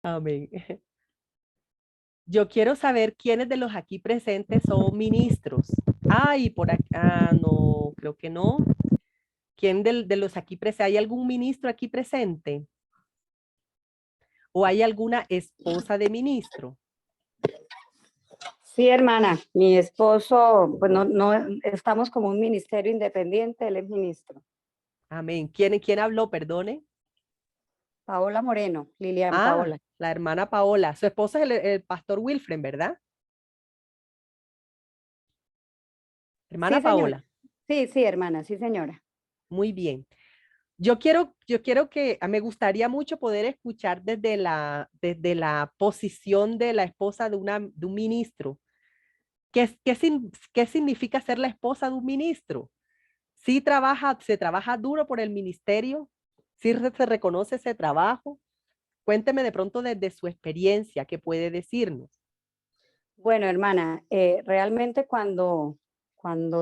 Amén. Yo quiero saber quiénes de los aquí presentes son ministros. Y por aquí, no, creo que no. ¿Quién de los aquí presentes? ¿Hay algún ministro aquí presente? ¿O hay alguna esposa de ministro? Sí, hermana, mi esposo, pues no estamos como un ministerio independiente, él es ministro. Amén. ¿Quién habló? Perdone. Paola Moreno, Lilian Paola. La hermana Paola. Su esposo es el pastor Wilfred, ¿verdad? Hermana Sí, señora. Paola. Sí, hermana, sí, señora. Muy bien. Yo quiero que me gustaría mucho poder escuchar desde la posición de la esposa de un ministro. ¿Qué significa ser la esposa de un ministro? ¿Sí se trabaja duro por el ministerio? ¿Sí se reconoce ese trabajo? Cuénteme de pronto desde su experiencia, ¿qué puede decirnos? Bueno, hermana, realmente cuando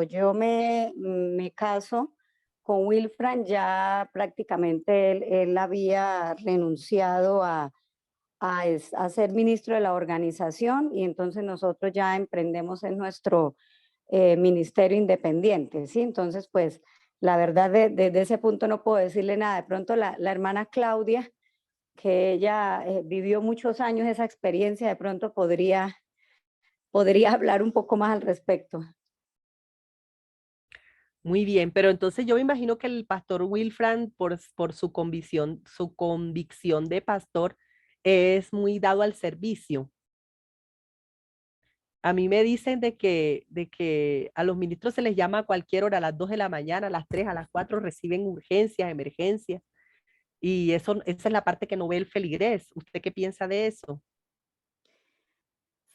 yo me caso con Wilfran, ya prácticamente él había renunciado a ser ministro de la organización y entonces nosotros ya emprendemos en nuestro ministerio independiente, ¿sí? Entonces, pues la verdad, desde ese punto no puedo decirle nada. De pronto la hermana Claudia, que ella vivió muchos años esa experiencia, de pronto podría hablar un poco más al respecto. Muy bien, pero entonces yo me imagino que el pastor Wilfran, por su convicción de pastor, es muy dado al servicio. A mí me dicen de que a los ministros se les llama a cualquier hora, a las 2 de la mañana, a las 3, a las 4 reciben urgencias, emergencias, y esa es la parte que no ve el feligrés. ¿Usted qué piensa de eso?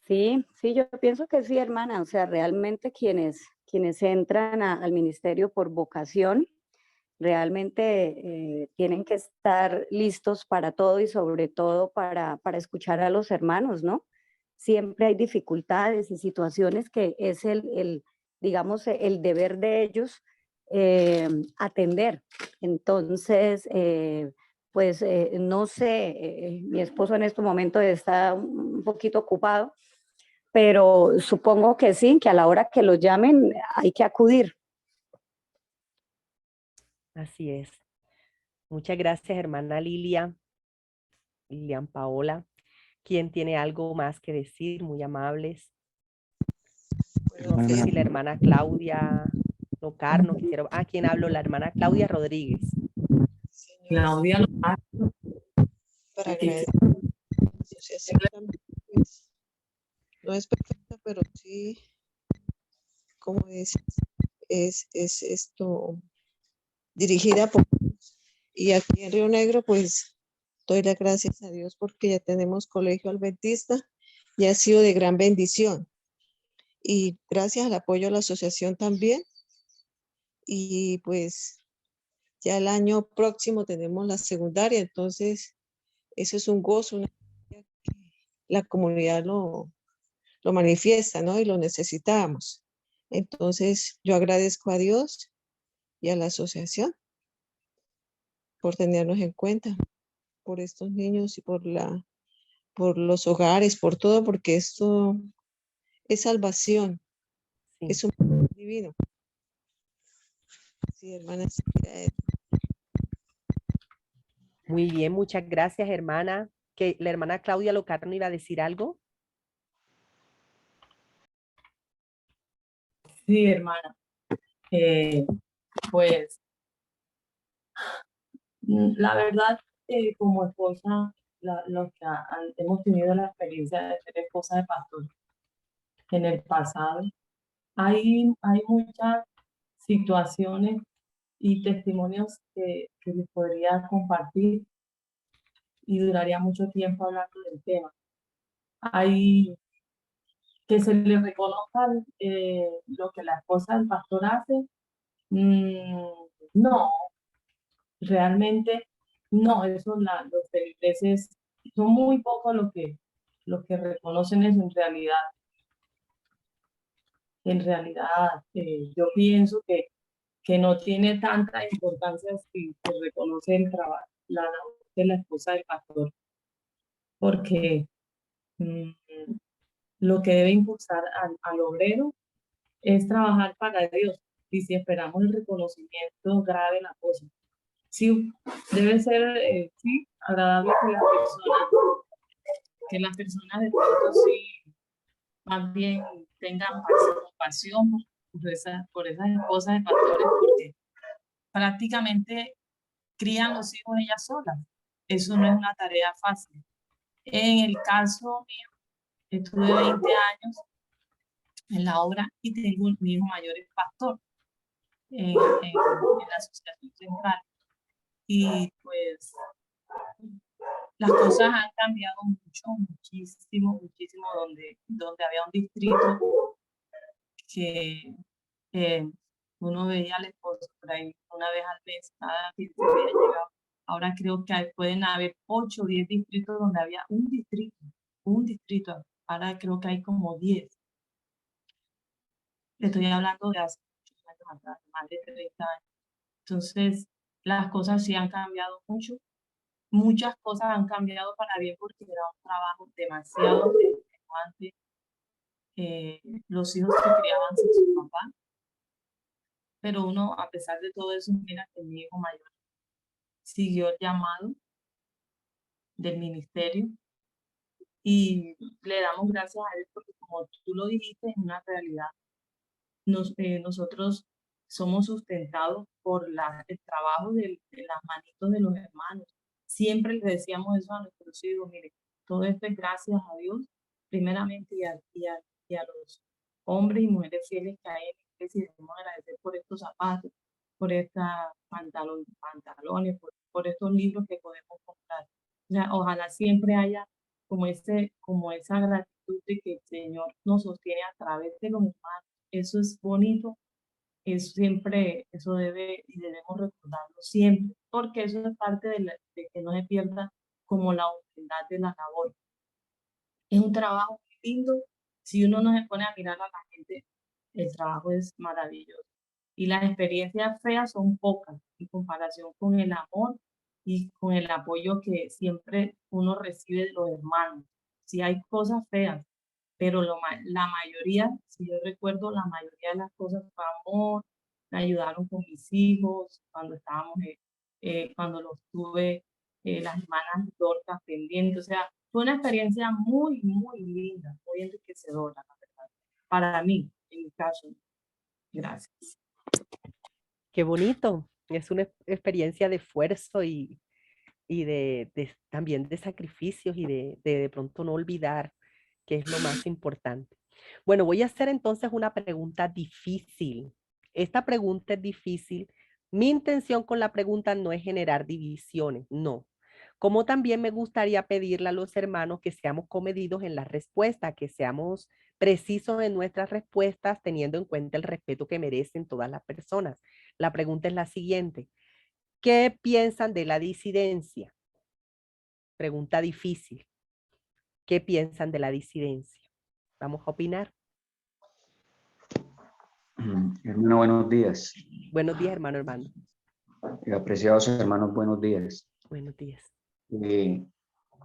Sí, yo pienso que sí, hermana. O sea, realmente quienes entran al ministerio por vocación, realmente tienen que estar listos para todo y sobre todo para escuchar a los hermanos, ¿no? Siempre hay dificultades y situaciones que es digamos, el deber de ellos atender. Entonces, pues no sé, mi esposo en este momento está un poquito ocupado, pero supongo que sí, que a la hora que los llamen hay que acudir. Así es. Muchas gracias, hermana Lilian Paola. ¿Quién tiene algo más que decir? Muy amables. No sé si la hermana Claudia Locarno quisiera. ¿Quién habló? La hermana Claudia Rodríguez. Claudia Locarno. Para agradecer a la asociación también, pues, no es perfecta, pero sí, como es esto dirigida por Dios. Y aquí en Río Negro, pues doy las gracias a Dios porque ya tenemos colegio adventista y ha sido de gran bendición. Y gracias al apoyo de la asociación también. Y pues ya el año próximo tenemos la secundaria, entonces eso es un gozo, la comunidad lo manifiesta, ¿no? Y lo necesitamos. Entonces, yo agradezco a Dios y a la asociación por tenernos en cuenta, por estos niños y por los hogares, por todo, porque esto es salvación, Sí. es un plan divino. Sí, hermanas. Muy bien, muchas gracias, hermana. Que la hermana Claudia Locarno iba a decir algo. Sí, hermana. Pues la verdad, como esposa, los que hemos tenido la experiencia de ser esposa de pastor en el pasado, hay muchas situaciones y testimonios que les podría compartir y duraría mucho tiempo hablando del tema. Hay que se le reconozca lo que la esposa del pastor hace. No, realmente no, los feligreses son muy pocos los que reconocen eso en realidad. En realidad, yo pienso que no tiene tanta importancia si se reconoce el trabajo, la labor de la esposa del pastor. porque lo que debe impulsar al obrero es trabajar para Dios. Y si esperamos el reconocimiento, grave la cosa. Sí, debe ser sí, agradable que las personas de pronto sí, más bien tengan compasión por esas esposas de pastores, porque prácticamente crían los hijos ellas solas. Eso no es una tarea fácil. En el caso mío, estuve 20 años en la obra y tengo un hijo mayor, es pastor en la Asociación Central. Y pues las cosas han cambiado mucho, muchísimo, muchísimo, donde había un distrito que uno veía al esposo por ahí una vez al mes, cada 15 días llegaba. Ahora creo que pueden haber 8 o 10 distritos donde había un distrito. Ahora creo que hay como 10. Estoy hablando de hace muchos años atrás, más de 30 años. Entonces, las cosas sí han cambiado mucho. Muchas cosas han cambiado para bien porque era un trabajo demasiado extenuante. Los hijos se criaban sin su papá, pero uno, a pesar de todo eso, mira que mi hijo mayor siguió el llamado del ministerio y le damos gracias a él porque, como tú lo dijiste, es una realidad. Nosotros somos sustentados por el trabajo de las manitos de los hermanos. Siempre les decíamos eso a nuestros hijos: mire, todo esto es gracias a Dios, primeramente, y a los hombres y mujeres fieles que hay en la iglesia, y debemos agradecer por estos zapatos, por estos pantalones, por estos libros que podemos comprar. O sea, ojalá siempre haya como esa gratitud de que el Señor nos sostiene a través de los hermanos. Eso es bonito, eso debe y debemos recordarlo siempre, porque eso es parte de que no se pierda como la humildad de la labor. Es un trabajo muy lindo. Si uno no se pone a mirar a la gente, el trabajo es maravilloso. Y las experiencias feas son pocas en comparación con el amor y con el apoyo que siempre uno recibe de los hermanos. Sí hay cosas feas, pero la mayoría, si yo recuerdo, la mayoría de las cosas fue amor. Me ayudaron con mis hijos cuando cuando los tuve, las hermanas Dorcas pendientes. O sea, fue una experiencia muy, muy linda, muy enriquecedora, la verdad. Para mí, en mi caso. Gracias. Qué bonito. Es una experiencia de esfuerzo y también de sacrificios y de pronto no olvidar, que es lo más importante. Bueno, voy a hacer entonces una pregunta difícil. Esta pregunta es difícil. Mi intención con la pregunta no es generar divisiones, no. Como también me gustaría pedirle a los hermanos que seamos comedidos en la respuesta, que seamos precisos en nuestras respuestas, teniendo en cuenta el respeto que merecen todas las personas. La pregunta es la siguiente: ¿qué piensan de la disidencia? Pregunta difícil. ¿Qué piensan de la disidencia? Vamos a opinar. Hermano, buenos días. Buenos días, hermano. Apreciados hermanos, buenos días. Buenos días.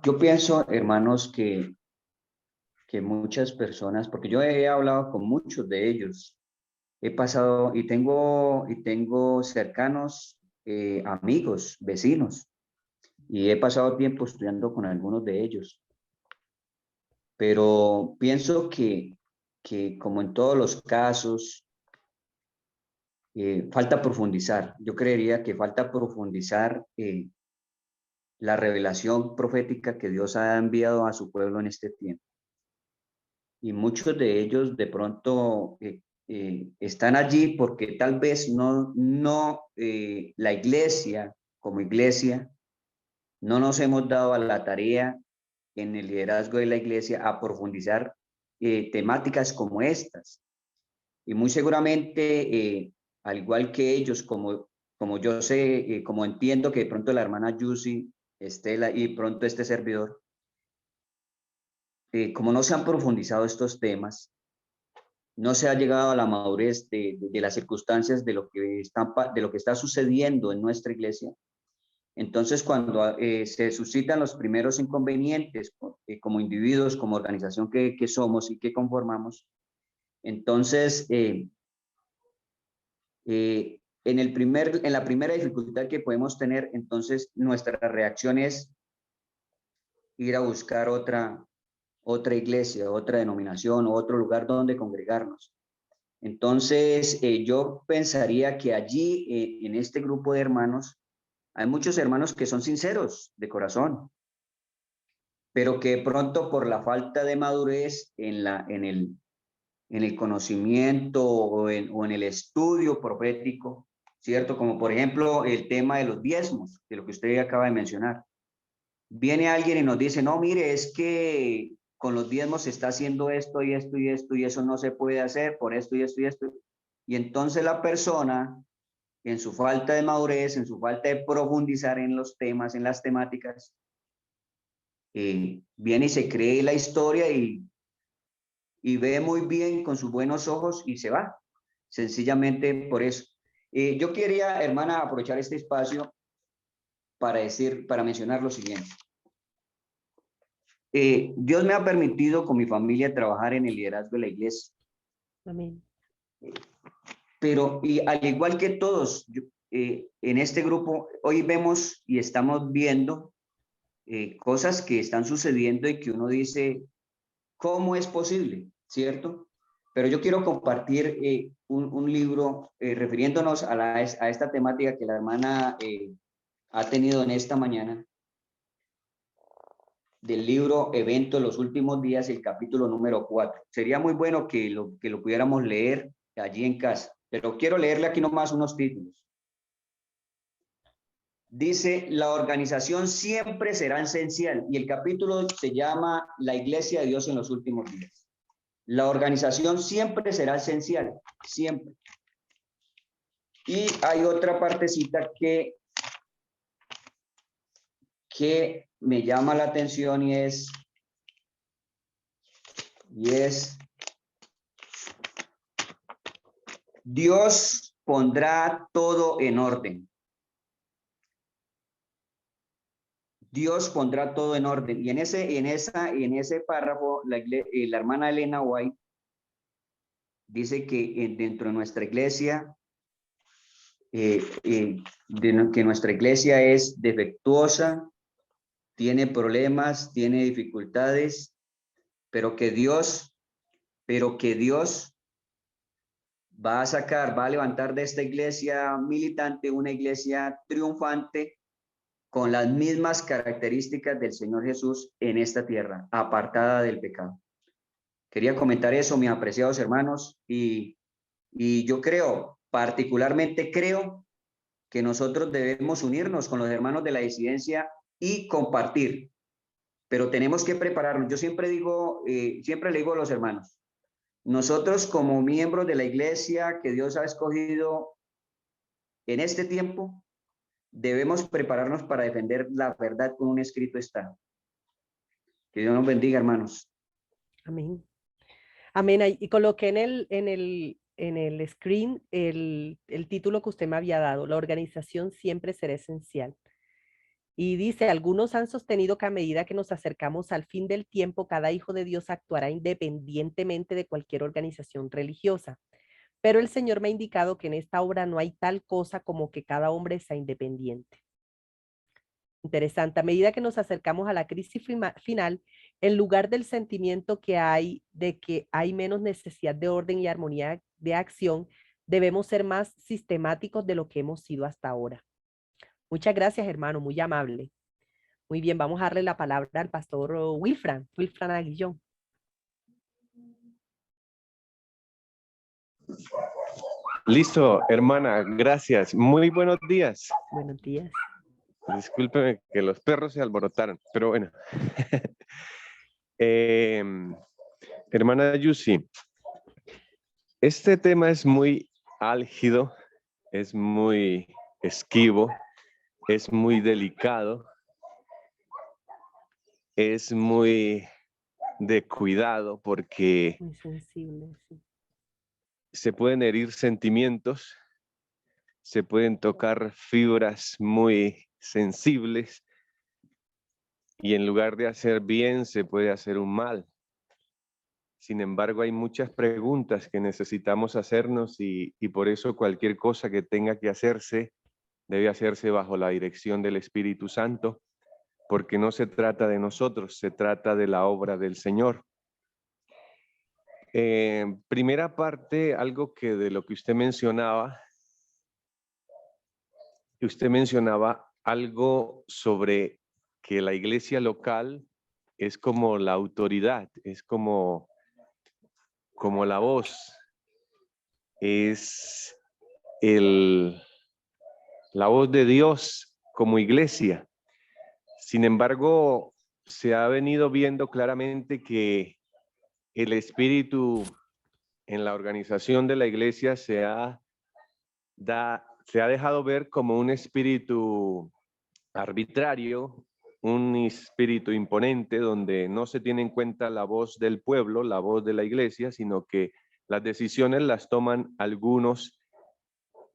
Yo pienso, hermanos, que muchas personas, porque yo he hablado con muchos de ellos, he pasado y tengo cercanos, amigos, vecinos, y he pasado tiempo estudiando con algunos de ellos. Pero pienso que como en todos los casos, falta profundizar. Yo creería que falta profundizar la revelación profética que Dios ha enviado a su pueblo en este tiempo. Y muchos de ellos de pronto están allí porque tal vez la iglesia, como iglesia, no nos hemos dado a la tarea en el liderazgo de la iglesia a profundizar temáticas como estas. Y muy seguramente, al igual que ellos, como yo sé, como entiendo que de pronto la hermana Yusi, Estela y pronto este servidor, como no se han profundizado estos temas, no se ha llegado a la madurez de las circunstancias de lo que está sucediendo en nuestra iglesia, Entonces, cuando se suscitan los primeros inconvenientes como individuos, como organización que somos y que conformamos, entonces, en la primera dificultad que podemos tener, entonces nuestra reacción es ir a buscar otra iglesia, otra denominación o otro lugar donde congregarnos. Entonces, yo pensaría que allí, en este grupo de hermanos, hay muchos hermanos que son sinceros de corazón, pero que de pronto por la falta de madurez en el conocimiento o en el estudio profético, ¿cierto? Como por ejemplo el tema de los diezmos, de lo que usted acaba de mencionar. Viene alguien y nos dice, no, mire, es que con los diezmos se está haciendo esto y esto y esto y eso no se puede hacer por esto y esto y esto. Y entonces la persona, en su falta de madurez, en su falta de profundizar en los temas, en las temáticas, viene y se cree la historia y ve muy bien con sus buenos ojos y se va, sencillamente por eso. Yo quería, hermana, aprovechar este espacio para mencionar lo siguiente. Dios me ha permitido con mi familia trabajar en el liderazgo de la iglesia. Amén. Pero y al igual que todos, en este grupo, hoy vemos y estamos viendo cosas que están sucediendo y que uno dice, ¿cómo es posible? ¿Cierto? Pero yo quiero compartir un libro refiriéndonos a esta temática que la hermana ha tenido en esta mañana, del libro Evento de los Últimos Días, el capítulo número 4. Sería muy bueno que lo pudiéramos leer allí en casa, pero quiero leerle aquí nomás unos títulos. Dice, la organización siempre será esencial, y el capítulo se llama La Iglesia de Dios en los Últimos Días. La organización siempre será esencial, siempre. Y hay otra partecita que me llama la atención y es Dios pondrá todo en orden. Dios pondrá todo en orden. Y en ese párrafo, la hermana Elena White dice que dentro de nuestra iglesia, que nuestra iglesia es defectuosa, tiene problemas, tiene dificultades, pero que Dios va a levantar de esta iglesia militante una iglesia triunfante con las mismas características del Señor Jesús en esta tierra, apartada del pecado. Quería comentar eso, mis apreciados hermanos, y yo particularmente creo que nosotros debemos unirnos con los hermanos de la disidencia y compartir, pero tenemos que prepararnos. Yo siempre le digo a los hermanos, nosotros como miembros de la iglesia que Dios ha escogido en este tiempo, debemos prepararnos para defender la verdad con un escrito está. Que Dios nos bendiga, hermanos. Amén. Amén. Y coloqué en el screen el título que usted me había dado, la organización siempre será esencial. Y dice, algunos han sostenido que a medida que nos acercamos al fin del tiempo, cada hijo de Dios actuará independientemente de cualquier organización religiosa. Pero el Señor me ha indicado que en esta obra no hay tal cosa como que cada hombre sea independiente. Interesante. A medida que nos acercamos a la crisis final, en lugar del sentimiento que hay de que hay menos necesidad de orden y armonía de acción, debemos ser más sistemáticos de lo que hemos sido hasta ahora. Muchas gracias, hermano, muy amable. Muy bien, vamos a darle la palabra al pastor Wilfran Aguillón. Listo, hermana, gracias. Muy buenos días. Buenos días. Discúlpeme que los perros se alborotaron, pero bueno. Hermana Yusi, este tema es muy álgido, es muy esquivo, es muy delicado, es muy de cuidado porque Muy sensible, sí. se pueden herir sentimientos, se pueden tocar fibras muy sensibles y en lugar de hacer bien se puede hacer un mal. Sin embargo, hay muchas preguntas que necesitamos hacernos y por eso cualquier cosa que tenga que hacerse debe hacerse bajo la dirección del Espíritu Santo, porque no se trata de nosotros, se trata de la obra del Señor. Primera parte, algo que de lo que usted mencionaba algo sobre que la iglesia local es como la autoridad, es como la voz, es la voz de Dios como iglesia. Sin embargo, se ha venido viendo claramente que el espíritu en la organización de la iglesia se ha dejado ver como un espíritu arbitrario, un espíritu imponente donde no se tiene en cuenta la voz del pueblo, la voz de la iglesia, sino que las decisiones las toman algunos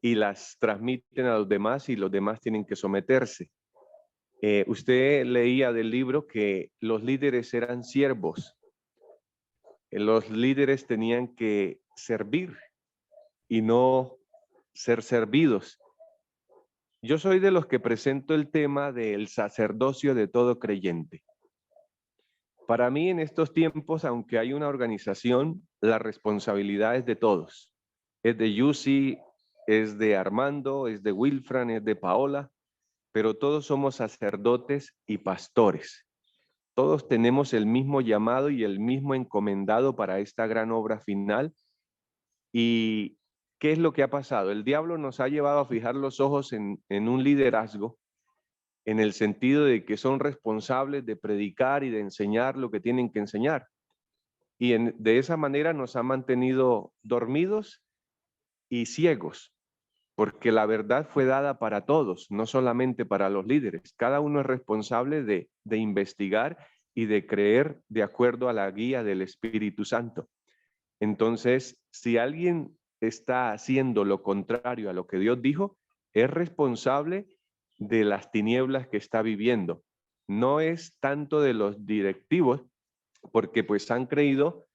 y las transmiten a los demás y los demás tienen que someterse. Usted leía del libro que los líderes eran siervos. Los líderes tenían que servir y no ser servidos. Yo soy de los que presento el tema del sacerdocio de todo creyente. Para mí en estos tiempos, aunque hay una organización, la responsabilidad es de todos. Es de Yusi, es de Armando, es de Wilfran, es de Paola, pero todos somos sacerdotes y pastores. Todos tenemos el mismo llamado y el mismo encomendado para esta gran obra final. ¿Y qué es lo que ha pasado? El diablo nos ha llevado a fijar los ojos en un liderazgo, en el sentido de que son responsables de predicar y de enseñar lo que tienen que enseñar. Y de esa manera nos ha mantenido dormidos y ciegos, porque la verdad fue dada para todos, no solamente para los líderes. Cada uno es responsable de investigar y de creer de acuerdo a la guía del Espíritu Santo. Entonces, si alguien está haciendo lo contrario a lo que Dios dijo, es responsable de las tinieblas que está viviendo. No es tanto de los directivos, porque pues han creído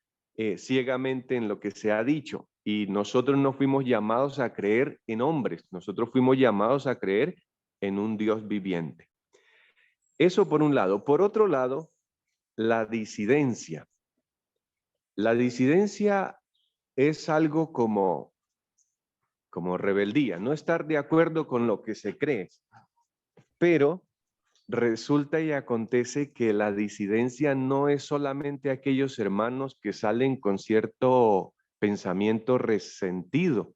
ciegamente en lo que se ha dicho. Y nosotros no fuimos llamados a creer en hombres, nosotros fuimos llamados a creer en un Dios viviente. Eso por un lado. Por otro lado, la disidencia. La disidencia es algo como rebeldía, no estar de acuerdo con lo que se cree. Pero resulta y acontece que la disidencia no es solamente aquellos hermanos que salen con cierto pensamiento resentido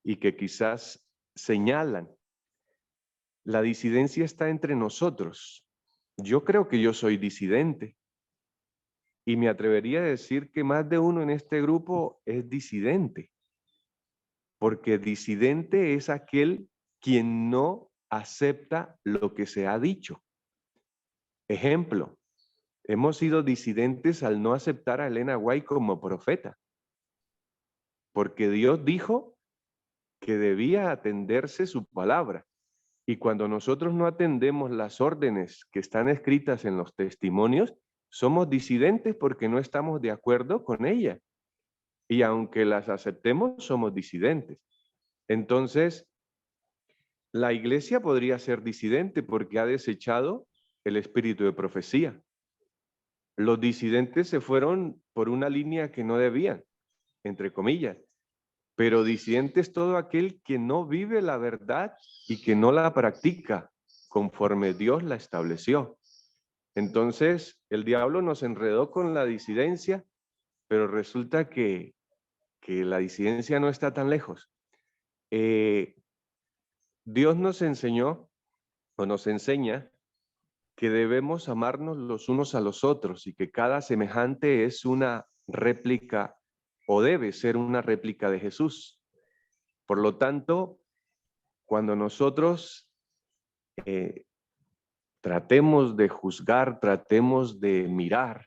y que quizás señalan. La disidencia está entre nosotros. Yo creo que yo soy disidente y me atrevería a decir que más de uno en este grupo es disidente, porque disidente es aquel quien no acepta lo que se ha dicho. Ejemplo, hemos sido disidentes al no aceptar a Elena White como profeta, porque Dios dijo que debía atenderse su palabra. Y cuando nosotros no atendemos las órdenes que están escritas en los testimonios, somos disidentes porque no estamos de acuerdo con ella. Y aunque las aceptemos, somos disidentes. Entonces, la iglesia podría ser disidente porque ha desechado el espíritu de profecía. Los disidentes se fueron por una línea que no debían, entre comillas. Pero disidente es todo aquel que no vive la verdad y que no la practica conforme Dios la estableció. Entonces, el diablo nos enredó con la disidencia, pero resulta que la disidencia no está tan lejos. Dios nos enseñó o nos enseña que debemos amarnos los unos a los otros y que cada semejante es una réplica o debe ser una réplica de Jesús. Por lo tanto, cuando nosotros tratemos de juzgar, tratemos de mirar,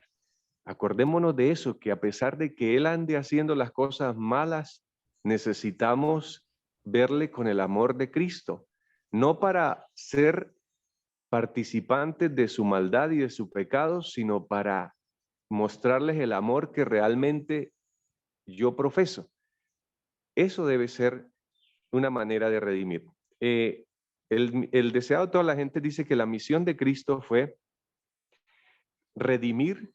acordémonos de eso, que a pesar de que Él ande haciendo las cosas malas, necesitamos verle con el amor de Cristo, no para ser participantes de su maldad y de su pecado, sino para mostrarles el amor que realmente yo profeso. Eso debe ser una manera de redimir. El deseado de toda la gente dice que la misión de Cristo fue redimir,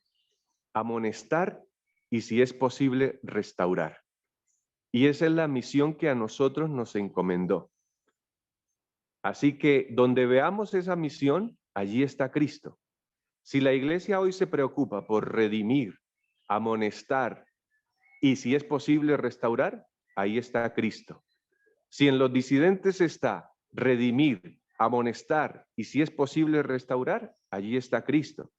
amonestar y, si es posible, restaurar. Y esa es la misión que a nosotros nos encomendó. Así que donde veamos esa misión, allí está Cristo. Si la iglesia hoy se preocupa por redimir, amonestar y, si es posible, restaurar, ahí está Cristo. Si en los disidentes está redimir, amonestar y, si es posible, restaurar, allí está Cristo.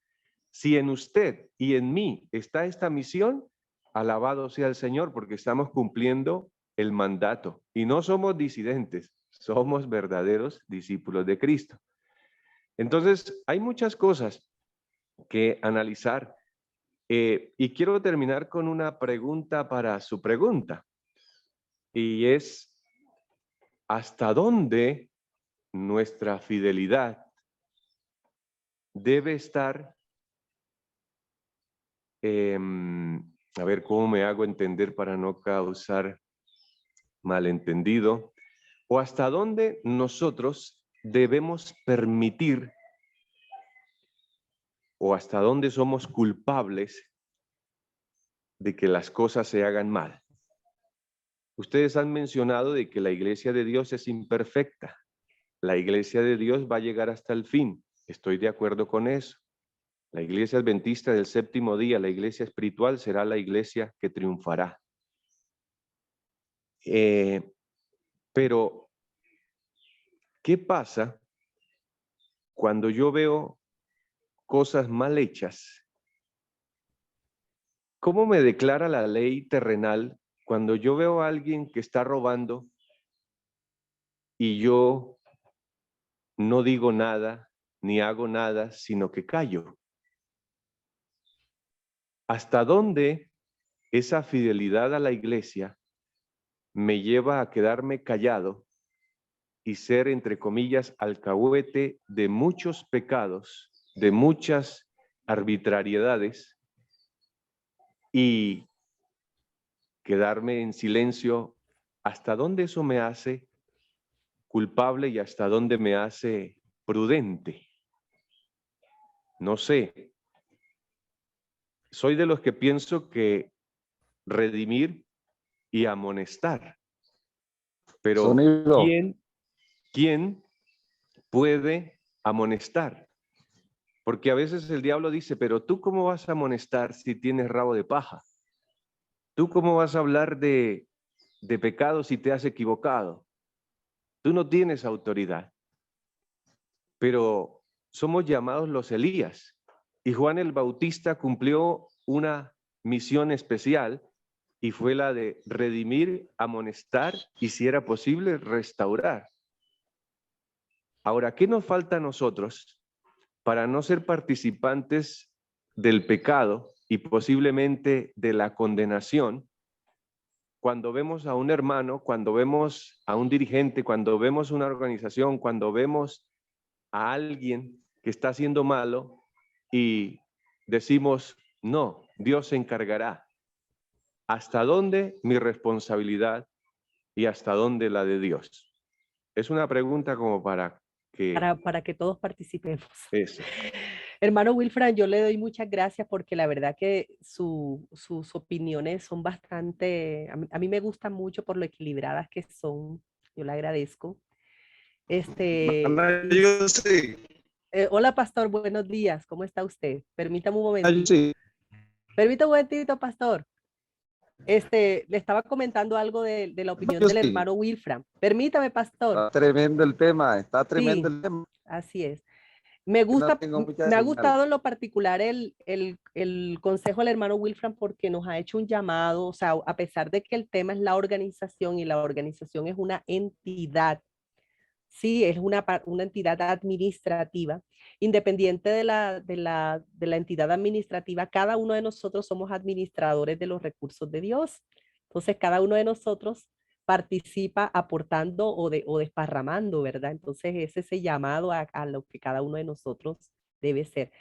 Si en usted y en mí está esta misión, alabado sea el Señor, porque estamos cumpliendo el mandato. Y no somos disidentes, somos verdaderos discípulos de Cristo. Entonces, hay muchas cosas que analizar. Y quiero terminar con una pregunta para su pregunta. Y es, ¿hasta dónde nuestra fidelidad debe estar? A ver cómo me hago entender para no causar malentendido. ¿O hasta dónde nosotros debemos permitir o hasta dónde somos culpables de que las cosas se hagan mal? Ustedes han mencionado de que la iglesia de Dios es imperfecta. La iglesia de Dios va a llegar hasta el fin. Estoy de acuerdo con eso. La iglesia adventista del séptimo día, la iglesia espiritual, será la iglesia que triunfará. Pero, ¿qué pasa cuando yo veo cosas mal hechas? ¿Cómo me declara la ley terrenal cuando yo veo a alguien que está robando y yo no digo nada ni hago nada, sino que callo? ¿Hasta dónde esa fidelidad a la iglesia me lleva a quedarme callado y ser, entre comillas, alcahuete de muchos pecados, de muchas arbitrariedades, y quedarme en silencio? ¿Hasta dónde eso me hace culpable y hasta dónde me hace prudente? No sé. Soy de los que pienso que redimir y amonestar. Pero ¿quién puede amonestar? Porque a veces el diablo dice, pero ¿tú cómo vas a amonestar si tienes rabo de paja? ¿Tú cómo vas a hablar de pecado si te has equivocado? Tú no tienes autoridad. Pero somos llamados los Elías. Y Juan el Bautista cumplió una misión especial y fue la de redimir, amonestar y, si era posible, restaurar. Ahora, ¿qué nos falta a nosotros para no ser participantes del pecado y posiblemente de la condenación cuando vemos a un hermano, cuando vemos a un dirigente, cuando vemos una organización, cuando vemos a alguien que está haciendo malo y decimos, no, Dios se encargará? ¿Hasta dónde mi responsabilidad y hasta dónde la de Dios? Es una pregunta como para que todos participemos. Eso. Hermano Wilfran, yo le doy muchas gracias porque la verdad que sus opiniones son bastante, a mí me gustan mucho por lo equilibradas que son. Yo le agradezco. Hola, pastor, buenos días. ¿Cómo está usted? Permítame un momentito. Permítame un momentito, pastor. Le estaba comentando algo de la opinión del hermano Wilfran. Permítame, pastor. Está tremendo el tema, está tremendo el tema. Así es. Me gusta, me ha señal. gustado en lo particular el consejo del hermano Wilfran porque nos ha hecho un llamado, o sea, a pesar de que el tema es la organización y la organización es una entidad, sí, es una entidad administrativa, independiente de la entidad administrativa, cada uno de nosotros somos administradores de los recursos de Dios. Entonces, cada uno de nosotros participa aportando o desparramando, ¿verdad? Entonces es ese llamado a lo que cada uno de nosotros debe ser.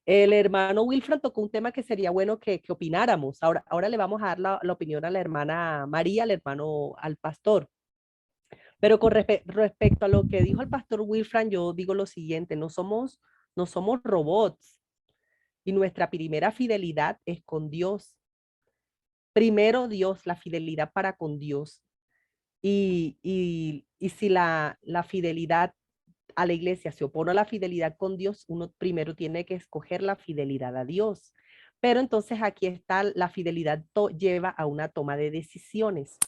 El hermano Wilfran tocó un tema que sería bueno que opináramos. Ahora le vamos a dar la opinión a la hermana María, al pastor. Pero con respecto a lo que dijo el pastor Wilfran, yo digo lo siguiente, no somos robots y nuestra primera fidelidad es con Dios. Primero Dios, la fidelidad para con Dios. Y si la fidelidad a la iglesia se opone a la fidelidad con Dios, uno primero tiene que escoger la fidelidad a Dios. Pero entonces aquí está la fidelidad lleva a una toma de decisiones.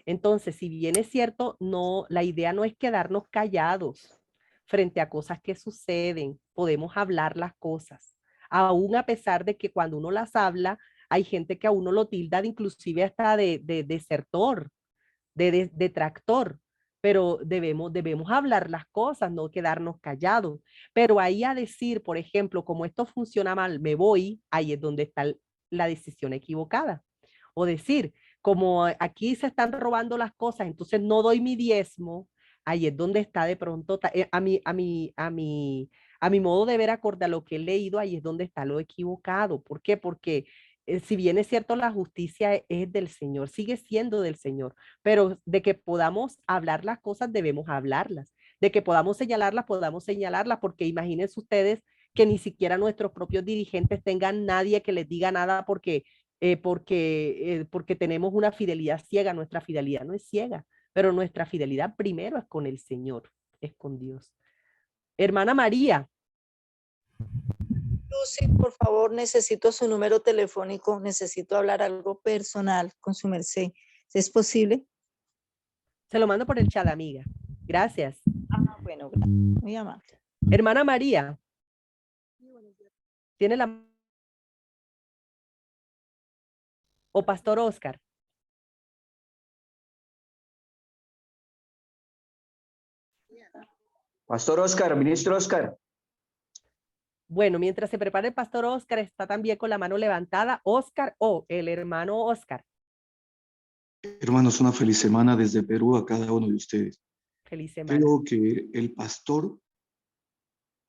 Entonces, si bien es cierto, no, la idea no es quedarnos callados frente a cosas que suceden, podemos hablar las cosas, aún a pesar de que cuando uno las habla, hay gente que a uno lo tilda de inclusive hasta de desertor, de detractor, pero debemos hablar las cosas, no quedarnos callados. Pero ahí a decir, por ejemplo, como esto funciona mal, me voy, ahí es donde está la decisión equivocada. O decir, como aquí se están robando las cosas, entonces no doy mi diezmo, ahí es donde está de pronto, a mi modo de ver acorde a lo que he leído, ahí es donde está lo equivocado. ¿Por qué? Porque si bien es cierto, la justicia es del Señor, sigue siendo del Señor, pero de que podamos hablar las cosas, debemos hablarlas. De que podamos señalarlas, porque imagínense ustedes que ni siquiera nuestros propios dirigentes tengan nadie que les diga nada porque tenemos una fidelidad ciega. Nuestra fidelidad no es ciega, pero nuestra fidelidad primero es con el Señor, es con Dios. Hermana María. Lucy, por favor, necesito su número telefónico, necesito hablar algo personal con su merced. ¿Es posible? Se lo mando por el chat, amiga. Gracias. Ah, bueno, gracias. Muy amable. Hermana María. ¿Tiene la... o Pastor Oscar? Pastor Oscar, ministro Oscar. Bueno, mientras se prepara el pastor Oscar, está también con la mano levantada Oscar o el hermano Oscar. Hermanos, una feliz semana desde Perú a cada uno de ustedes. Feliz semana. Creo que el pastor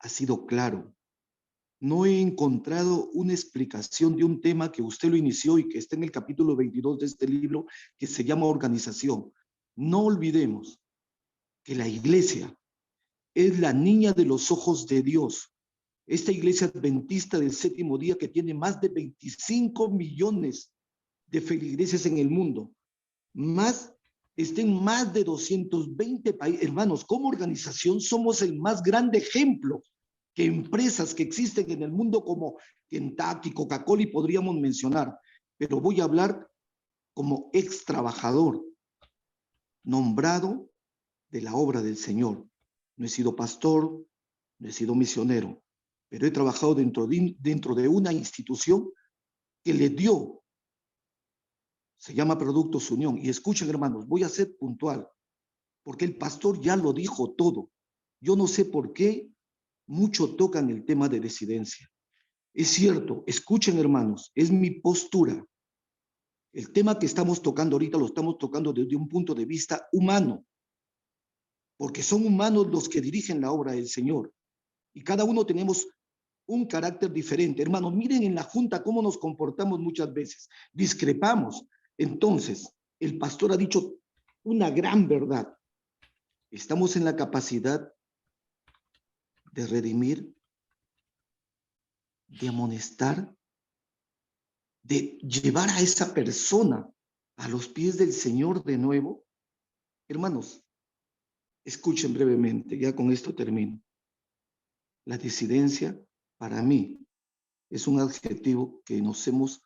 ha sido claro. No he encontrado una explicación de un tema que usted lo inició y que está en el capítulo 22 de este libro, que se llama organización. No olvidemos que la iglesia es la niña de los ojos de Dios. Esta iglesia adventista del séptimo día, que tiene más de 25 millones de feligreses en el mundo, está en más de 220 países. Hermanos, como organización somos el más grande ejemplo que empresas que existen en el mundo como Kentucky, Coca-Cola, y podríamos mencionar, pero voy a hablar como ex trabajador, nombrado de la obra del Señor. No he sido pastor, no he sido misionero, pero he trabajado dentro de una institución que le dio, se llama Productos Unión. Y escuchen, hermanos, voy a ser puntual, porque el pastor ya lo dijo todo. Yo no sé por qué mucho tocan el tema de disidencia. Es cierto, escuchen, hermanos, es mi postura. El tema que estamos tocando ahorita lo estamos tocando desde un punto de vista humano, porque son humanos los que dirigen la obra del Señor. Y cada uno tenemos un carácter diferente. Hermanos, miren en la junta cómo nos comportamos muchas veces. Discrepamos. Entonces, el pastor ha dicho una gran verdad. Estamos en la capacidad de redimir, de amonestar, de llevar a esa persona a los pies del Señor de nuevo. Hermanos, escuchen brevemente, ya con esto termino. La disidencia, para mí, es un adjetivo que nos hemos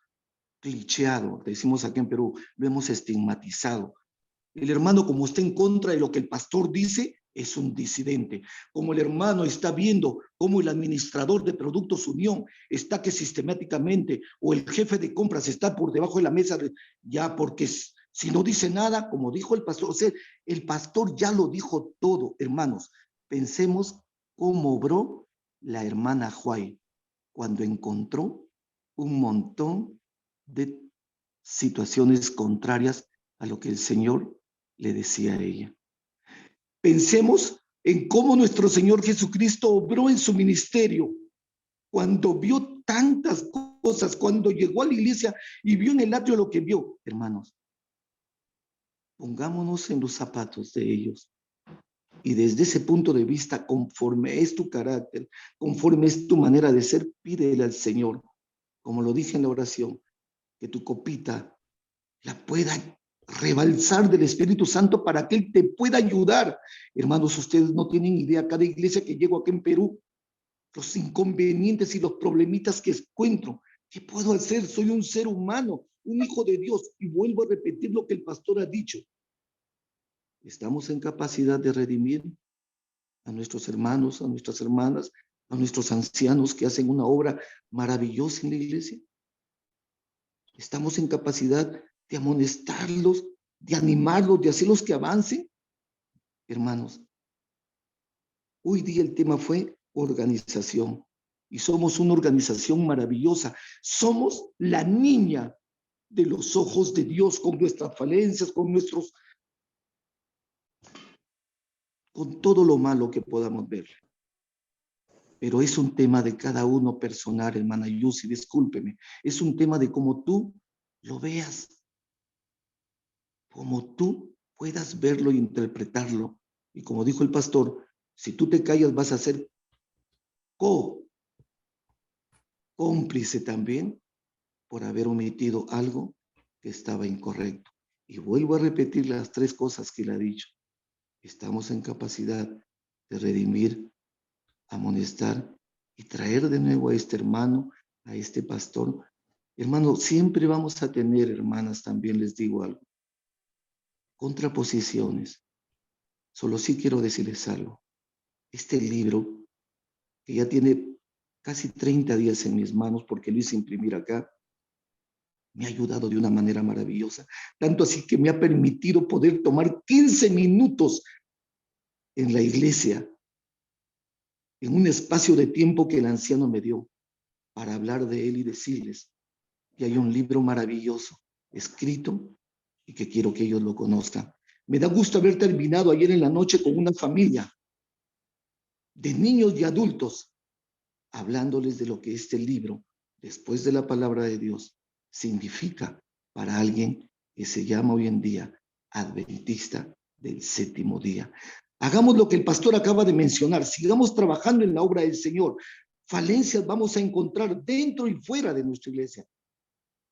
clicheado, decimos aquí en Perú, lo hemos estigmatizado. El hermano, como está en contra de lo que el pastor dice, es un disidente. Como el hermano está viendo cómo el administrador de Productos Unión está que sistemáticamente, o el jefe de compras está por debajo de la mesa, ya porque si no dice nada, como dijo el pastor, o sea, el pastor ya lo dijo todo. Hermanos, pensemos cómo obró la hermana Huay cuando encontró un montón de situaciones contrarias a lo que el Señor le decía a ella. Pensemos en cómo nuestro Señor Jesucristo obró en su ministerio cuando vio tantas cosas, cuando llegó a la iglesia y vio en el atrio lo que vio. Hermanos, pongámonos en los zapatos de ellos. Y desde ese punto de vista, conforme es tu carácter, conforme es tu manera de ser, pídele al Señor, como lo dije en la oración, que tu copita la pueda rebalsar del Espíritu Santo para que Él te pueda ayudar. Hermanos, ustedes no tienen idea, cada iglesia que llego aquí en Perú, los inconvenientes y los problemitas que encuentro. ¿Qué puedo hacer? Soy un ser humano, un hijo de Dios. Y vuelvo a repetir lo que el pastor ha dicho. ¿Estamos en capacidad de redimir a nuestros hermanos, a nuestras hermanas, a nuestros ancianos que hacen una obra maravillosa en la iglesia? ¿Estamos en capacidad de amonestarlos, de animarlos, de hacerlos que avancen? Hermanos, hoy día el tema fue organización. Y somos una organización maravillosa. Somos la niña de los ojos de Dios, con nuestras falencias, con todo lo malo que podamos ver. Pero es un tema de cada uno personal, hermana Yusi, discúlpeme. Es un tema de cómo tú lo veas, como tú puedas verlo e interpretarlo. Y como dijo el pastor, si tú te callas vas a ser cómplice también por haber omitido algo que estaba incorrecto. Y vuelvo a repetir las tres cosas que le ha dicho. Estamos en capacidad de redimir, amonestar y traer de nuevo a este hermano, a este pastor. Hermano, siempre vamos a tener, hermanas, también les digo algo, contraposiciones. Solo sí quiero decirles algo. Este libro, que ya tiene casi 30 días en mis manos porque lo hice imprimir acá, me ha ayudado de una manera maravillosa. Tanto así que me ha permitido poder tomar 15 minutos en la iglesia, en un espacio de tiempo que el anciano me dio, para hablar de él y decirles que hay un libro maravilloso escrito y que quiero que ellos lo conozcan. Me da gusto haber terminado ayer en la noche con una familia de niños y adultos, hablándoles de lo que este libro, después de la palabra de Dios, significa para alguien que se llama hoy en día adventista del séptimo día. Hagamos lo que el pastor acaba de mencionar, sigamos trabajando en la obra del Señor. Falencias vamos a encontrar dentro y fuera de nuestra iglesia,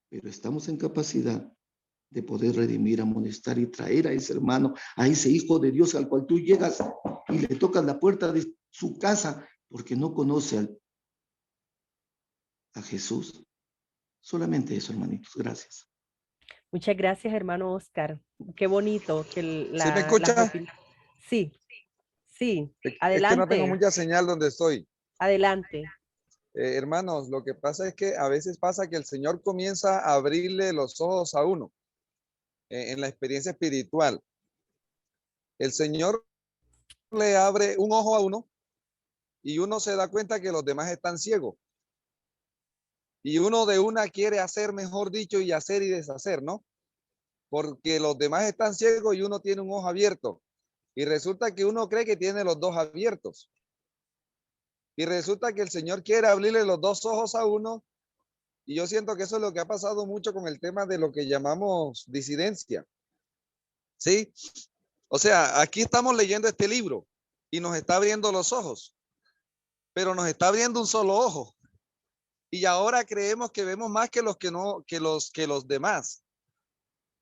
pero estamos en capacidad de poder redimir, amonestar y traer a ese hermano, a ese hijo de Dios al cual tú llegas y le tocas la puerta de su casa porque no conoce a Jesús. Solamente eso, hermanitos. Gracias. Muchas gracias, hermano Oscar. Qué bonito que ¿Sí me escucha? Sí, sí. Es que Adelante. no tengo mucha señal donde estoy. Adelante. Hermanos, lo que pasa es que a veces pasa que el Señor comienza a abrirle los ojos a uno en la experiencia espiritual. El Señor le abre un ojo a uno y uno se da cuenta que los demás están ciegos. Y uno de una quiere hacer, mejor dicho, y hacer y deshacer, ¿no? Porque los demás están ciegos y uno tiene un ojo abierto. Y resulta que uno cree que tiene los dos abiertos. Y resulta que el Señor quiere abrirle los dos ojos a uno. Y yo siento que eso es lo que ha pasado mucho con el tema de lo que llamamos disidencia. ¿Sí? O sea, aquí estamos leyendo este libro y nos está abriendo los ojos, pero nos está abriendo un solo ojo. Y ahora creemos que vemos más que los demás.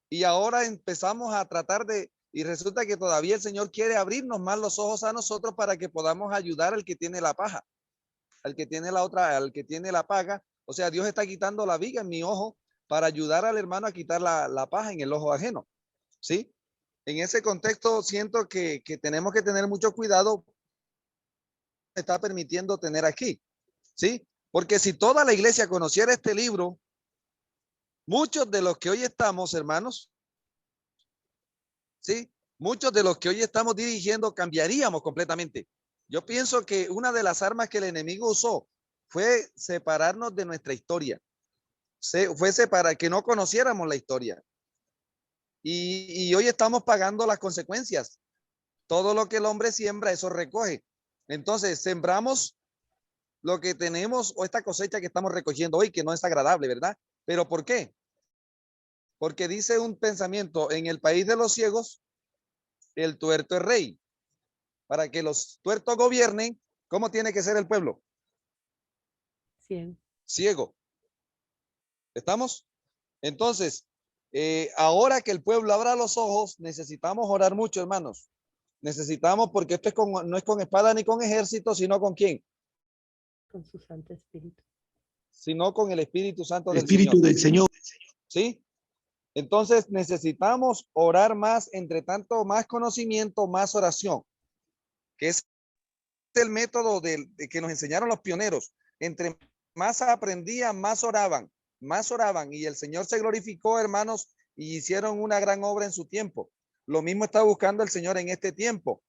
Y ahora empezamos a tratar y resulta que todavía el Señor quiere abrirnos más los ojos a nosotros para que podamos ayudar al que tiene la paja, al que tiene al que tiene la paga. O sea, Dios está quitando la viga en mi ojo para ayudar al hermano a quitar la paja en el ojo ajeno. ¿Sí? En ese contexto siento que tenemos que tener mucho cuidado. Está permitiendo tener aquí. ¿Sí? Porque si toda la iglesia conociera este libro, muchos de los que hoy estamos, hermanos, ¿sí? Muchos de los que hoy estamos dirigiendo cambiaríamos completamente. Yo pienso que una de las armas que el enemigo usó fue separarnos de nuestra historia. Fue para que no conociéramos la historia. y hoy estamos pagando las consecuencias. Todo lo que el hombre siembra, eso recoge. Entonces, sembramos lo que tenemos o esta cosecha que estamos recogiendo hoy, que no es agradable, ¿verdad? ¿Pero por qué? Porque dice un pensamiento, en el país de los ciegos, el tuerto es rey. Para que los tuertos gobiernen, ¿cómo tiene que ser el pueblo? Ciego. Ciego. ¿Estamos? Entonces, ahora que el pueblo abra los ojos, necesitamos orar mucho, hermanos. Necesitamos, porque esto es no es con espada ni con ejército, sino con ¿quién? Con su Santo Espíritu. Sino con el Espíritu Santo El del Espíritu Señor. del Señor. ¿Sí? Entonces necesitamos orar más, entre tanto más conocimiento, más oración, que es el método de que nos enseñaron los pioneros. Entre más aprendían, más oraban, y el Señor se glorificó, hermanos, y hicieron una gran obra en su tiempo. Lo mismo está buscando el Señor en este tiempo.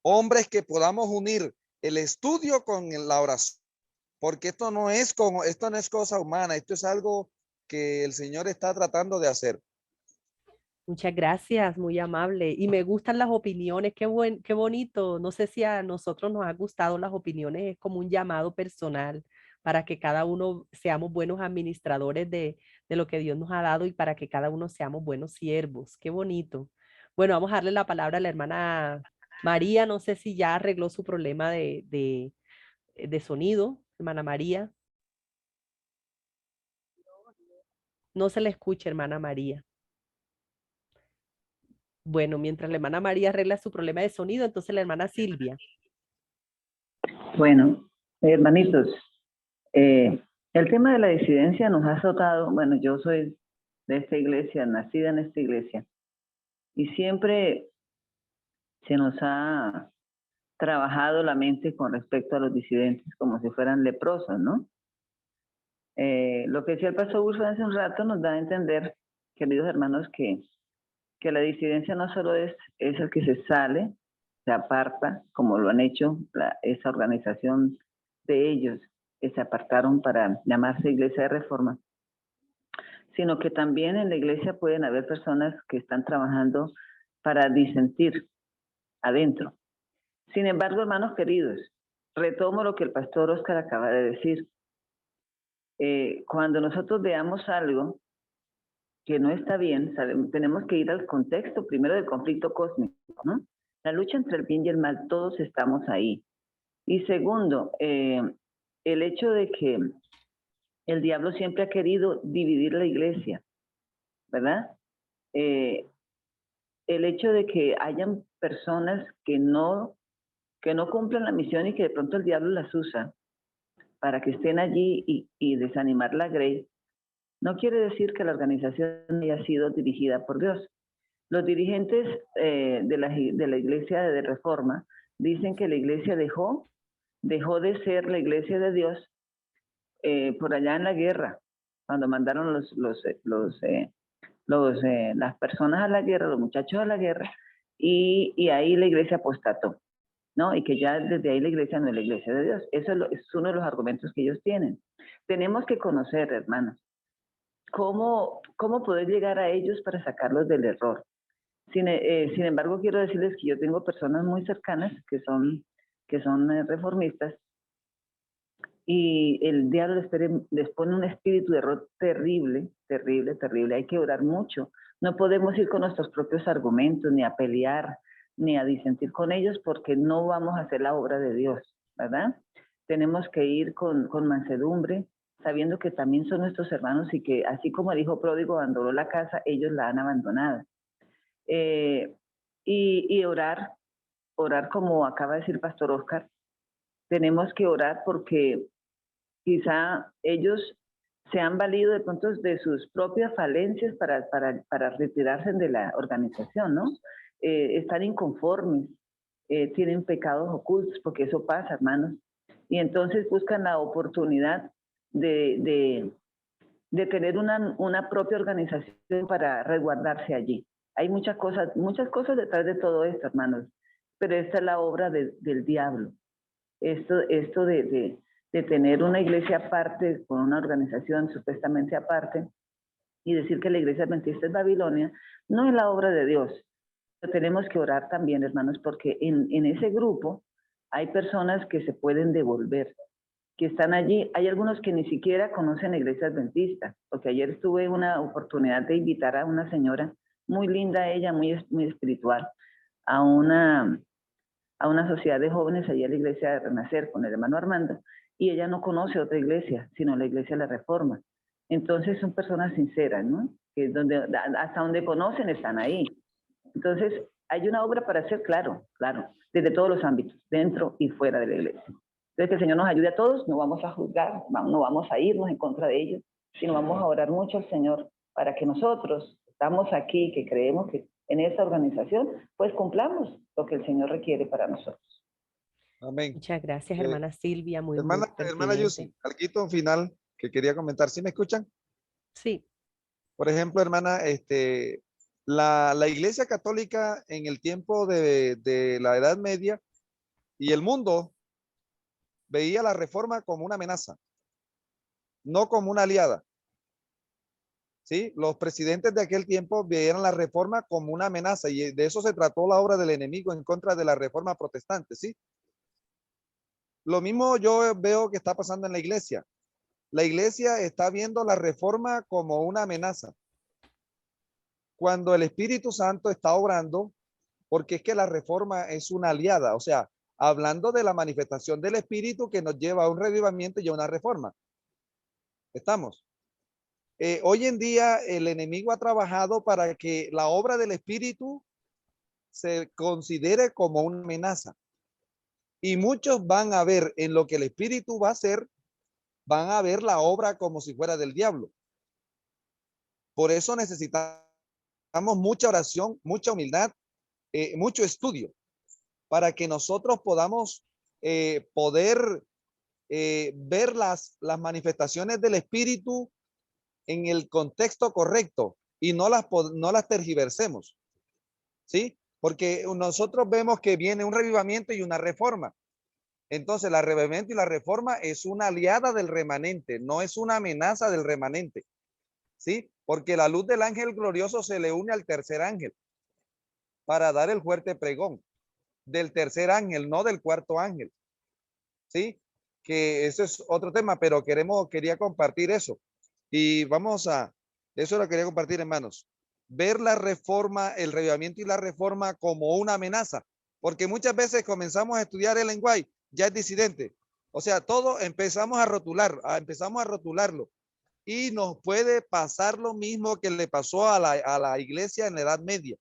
Hombres que podamos unir el estudio con la oración, porque esto no es cosa humana, esto es algo que el Señor está tratando de hacer. Muchas gracias, muy amable. Y me gustan las opiniones, qué bonito. No sé si a nosotros nos ha gustado las opiniones, es como un llamado personal para que cada uno seamos buenos administradores de lo que Dios nos ha dado y para que cada uno seamos buenos siervos. Qué bonito. Bueno, vamos a darle la palabra a la hermana María. No sé si ya arregló su problema de sonido, hermana María. No se le escucha, hermana María. Bueno, mientras la hermana María arregla su problema de sonido, entonces la hermana Silvia. Bueno, hermanitos, el tema de la disidencia nos ha azotado. Bueno, yo soy de esta iglesia, nacida en esta iglesia, y siempre se nos ha trabajado la mente con respecto a los disidentes como si fueran leprosos, ¿no? Lo que decía el pastor Urso hace un rato nos da a entender, queridos hermanos, que la disidencia no solo es el que se sale, se aparta, como lo han hecho esa organización de ellos, que se apartaron para llamarse Iglesia de Reforma, sino que también en la iglesia pueden haber personas que están trabajando para disentir adentro. Sin embargo, hermanos queridos, retomo lo que el pastor Oscar acaba de decir. Cuando nosotros veamos algo que no está bien, tenemos que ir al contexto primero del conflicto cósmico, ¿no? La lucha entre el bien y el mal, todos estamos ahí. Y segundo, el hecho de que el diablo siempre ha querido dividir la iglesia, ¿verdad? El hecho de que hayan personas que no cumplan la misión y que de pronto el diablo las usa para que estén allí y desanimar la grey, no quiere decir que la organización haya sido dirigida por Dios. Los dirigentes de la iglesia de Reforma dicen que la iglesia dejó de ser la iglesia de Dios por allá en la guerra, cuando mandaron las personas a la guerra, los muchachos a la guerra, y ahí la iglesia apostató, ¿no? Y que ya desde ahí la iglesia no es la iglesia de Dios. Eso es uno de los argumentos que ellos tienen. Tenemos que conocer, hermanos, cómo poder llegar a ellos para sacarlos del error. Sin embargo, quiero decirles que yo tengo personas muy cercanas que son reformistas, y el diablo les pone un espíritu de error terrible, terrible, terrible. Hay que orar mucho. No podemos ir con nuestros propios argumentos, ni a pelear, ni a disentir con ellos, porque no vamos a hacer la obra de Dios, ¿verdad? Tenemos que ir con mansedumbre, sabiendo que también son nuestros hermanos y que así como el hijo pródigo abandonó la casa, ellos la han abandonado. Y orar como acaba de decir el pastor Oscar. Tenemos que orar porque quizá ellos se han valido de pronto de sus propias falencias para retirarse de la organización, ¿no? Están inconformes, tienen pecados ocultos, porque eso pasa, hermanos. Y entonces buscan la oportunidad de tener una propia organización para resguardarse allí. Hay muchas cosas detrás de todo esto, hermanos, pero esta es la obra del diablo. Esto de tener una iglesia aparte, con una organización supuestamente aparte, y decir que la iglesia adventista es Babilonia, no es la obra de Dios. Pero tenemos que orar también, hermanos, porque en ese grupo hay personas que se pueden devolver, que están allí. Hay algunos que ni siquiera conocen la iglesia adventista, porque ayer tuve una oportunidad de invitar a una señora, muy linda ella, muy espiritual, a una sociedad de jóvenes allá en la iglesia de Renacer con el hermano Armando, y ella no conoce otra iglesia, sino la iglesia de la Reforma. Entonces son personas sinceras, ¿no? Que hasta donde conocen están ahí. Entonces hay una obra para hacer, claro, desde todos los ámbitos, dentro y fuera de la iglesia. Entonces que el Señor nos ayude a todos, no vamos a juzgar, no vamos a irnos en contra de ellos, sino vamos a orar mucho al Señor para que nosotros estamos aquí, que creemos que en esta organización, pues cumplamos lo que el Señor requiere para nosotros. Amén. Muchas gracias, hermana Silvia. Muy Hermana pertinente. Yussi, algo final que quería comentar. ¿Sí me escuchan? Sí. Por ejemplo, hermana, la Iglesia Católica en el tiempo de la Edad Media y el mundo veía la Reforma como una amenaza, no como una aliada. ¿Sí? Los presidentes de aquel tiempo veían la Reforma como una amenaza y de eso se trató la obra del enemigo en contra de la Reforma protestante, ¿sí? Lo mismo yo veo que está pasando en la iglesia. La iglesia está viendo la Reforma como una amenaza, cuando el Espíritu Santo está obrando, porque es que la Reforma es una aliada, o sea, hablando de la manifestación del Espíritu que nos lleva a un revivamiento y a una reforma. ¿Estamos? Hoy en día el enemigo ha trabajado para que la obra del Espíritu se considere como una amenaza. Y muchos van a ver en lo que el Espíritu va a hacer, van a ver la obra como si fuera del diablo. Por eso necesitamos mucha oración, mucha humildad, mucho estudio, para que nosotros podamos poder ver las manifestaciones del Espíritu en el contexto correcto y no las tergiversemos, ¿sí? Porque nosotros vemos que viene un revivamiento y una reforma. Entonces, el revivamiento y la reforma es una aliada del remanente, no es una amenaza del remanente, ¿sí? Porque la luz del ángel glorioso se le une al tercer ángel para dar el fuerte pregón del tercer ángel, no del cuarto ángel, ¿sí? Que ese es otro tema, pero quería compartir eso. Y eso lo quería compartir, hermanos. Ver la reforma, el revivamiento y la reforma como una amenaza, porque muchas veces comenzamos a estudiar el lenguaje, ya es disidente. O sea, todo empezamos a rotularlo. Y nos puede pasar lo mismo que le pasó a la iglesia en la Edad Media.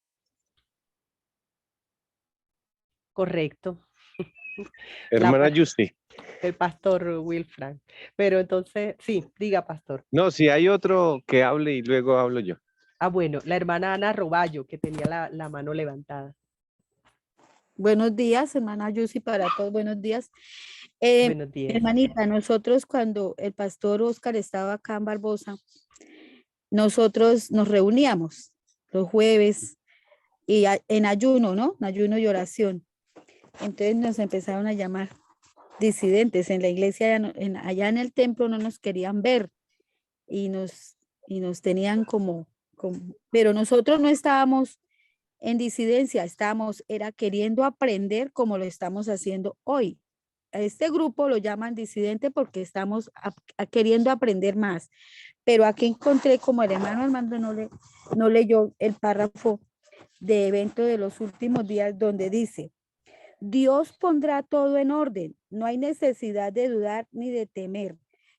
Correcto. Hermana Yussi. El pastor Wilfran. Pero entonces, sí, diga, pastor. No, si hay otro que hable y luego hablo yo. Ah, bueno, la hermana Ana Roballo, que tenía la mano levantada. Buenos días, hermana Yussi, para todos, buenos días. Buenos días. Hermanita, nosotros cuando el pastor Oscar estaba acá en Barbosa, nosotros nos reuníamos los jueves y en ayuno, ¿no? En ayuno y oración. Entonces nos empezaron a llamar disidentes en la iglesia, allá en el templo no nos querían ver y nos tenían como, pero nosotros no estábamos en disidencia, era queriendo aprender como lo estamos haciendo hoy. A este grupo lo llaman disidente porque estamos queriendo aprender más, pero aquí encontré, como el hermano Armando no leyó el párrafo de evento de los últimos días donde dice: Dios pondrá todo en orden, no hay necesidad de dudar ni de temer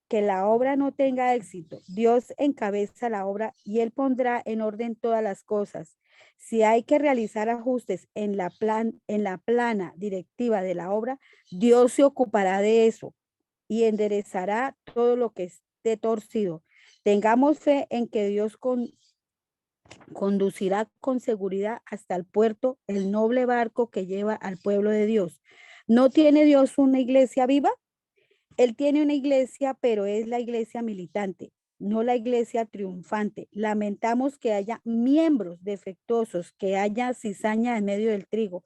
que la obra no tenga éxito. Dios encabeza la obra y Él pondrá en orden todas las cosas. Si hay que realizar ajustes en la plana directiva de la obra, Dios se ocupará de eso y enderezará todo lo que esté torcido. Tengamos fe en que Dios conducirá con seguridad hasta el puerto el noble barco que lleva al pueblo de Dios. ¿No tiene Dios una iglesia viva? Él tiene una iglesia, pero es la iglesia militante, no la iglesia triunfante. Lamentamos que haya miembros defectuosos, que haya cizaña en medio del trigo.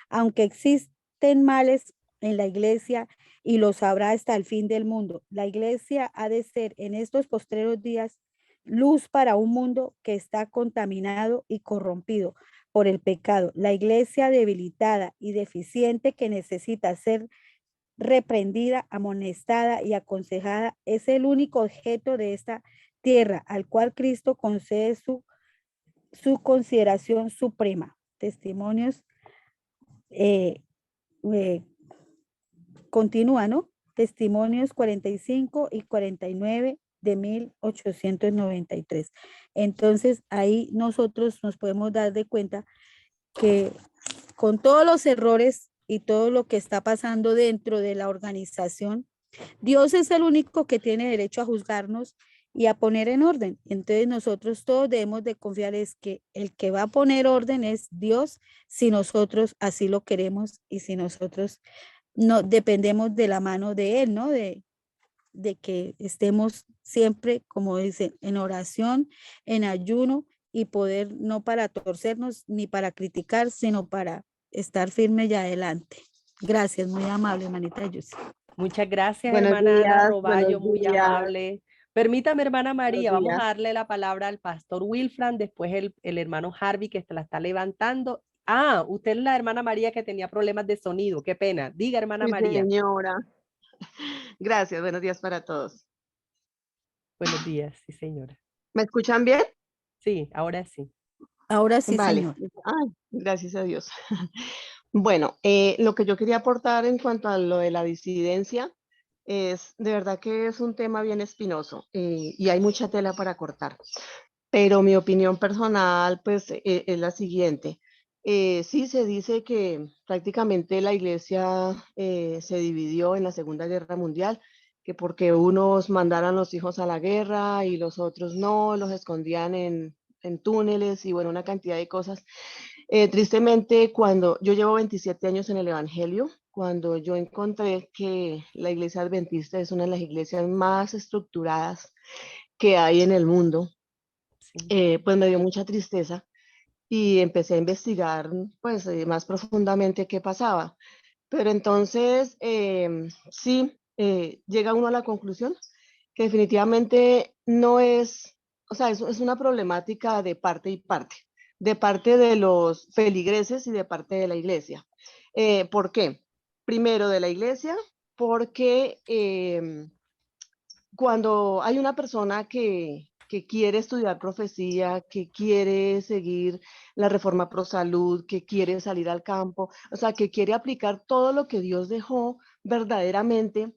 Aunque existen males en la iglesia y los habrá hasta el fin del mundo, la iglesia ha de ser en estos postreros días luz para un mundo que está contaminado y corrompido por el pecado. La iglesia debilitada y deficiente que necesita ser reprendida, amonestada y aconsejada es el único objeto de esta tierra al cual Cristo concede su consideración suprema. Testimonios continúa, ¿no? Testimonios 45 y 49 de 1893. Entonces, ahí nosotros nos podemos dar de cuenta que con todos los errores y todo lo que está pasando dentro de la organización, Dios es el único que tiene derecho a juzgarnos y a poner en orden. Entonces nosotros todos debemos de confiar es que el que va a poner orden es Dios, si nosotros así lo queremos y si nosotros no dependemos de la mano de Él, ¿no? De que estemos siempre, como dicen, en oración, en ayuno y poder no para torcernos ni para criticar, sino para estar firme y adelante. Gracias, muy amable, hermanita Yussi. Muchas gracias, Buenos hermana Ana días, Roballo, buenos muy días, amable. Permítame, hermana buenos María, vamos a días. darle la palabra al pastor Wilfran, después el hermano Harvey que se la está levantando. Ah, usted es la hermana María que tenía problemas de sonido, qué pena. Diga, hermana Sí, María. señora. Gracias, buenos días para todos. Buenos días, sí, señora. ¿Me escuchan bien? Sí, ahora sí. Ahora sí, Vale. señor. Ay, gracias a Dios. Bueno, lo que yo quería aportar en cuanto a lo de la disidencia es, de verdad que es un tema bien espinoso y hay mucha tela para cortar. Pero mi opinión personal, pues, es la siguiente. Sí, se dice que prácticamente la iglesia se dividió en la Segunda Guerra Mundial, que porque unos mandaran los hijos a la guerra y los otros no, los escondían en túneles y bueno, una cantidad de cosas. Tristemente, cuando yo llevo 27 años en el Evangelio, cuando yo encontré que la iglesia adventista es una de las iglesias más estructuradas que hay en el mundo, pues me dio mucha tristeza y empecé a investigar pues más profundamente qué pasaba. Pero entonces, sí, llega uno a la conclusión que definitivamente no es, o sea, es una problemática de parte y parte, de parte de los feligreses y de parte de la iglesia. ¿Por qué? Primero de la iglesia, porque cuando hay una persona que quiere estudiar profecía, que quiere seguir la reforma pro salud, que quiere salir al campo, o sea, que quiere aplicar todo lo que Dios dejó verdaderamente,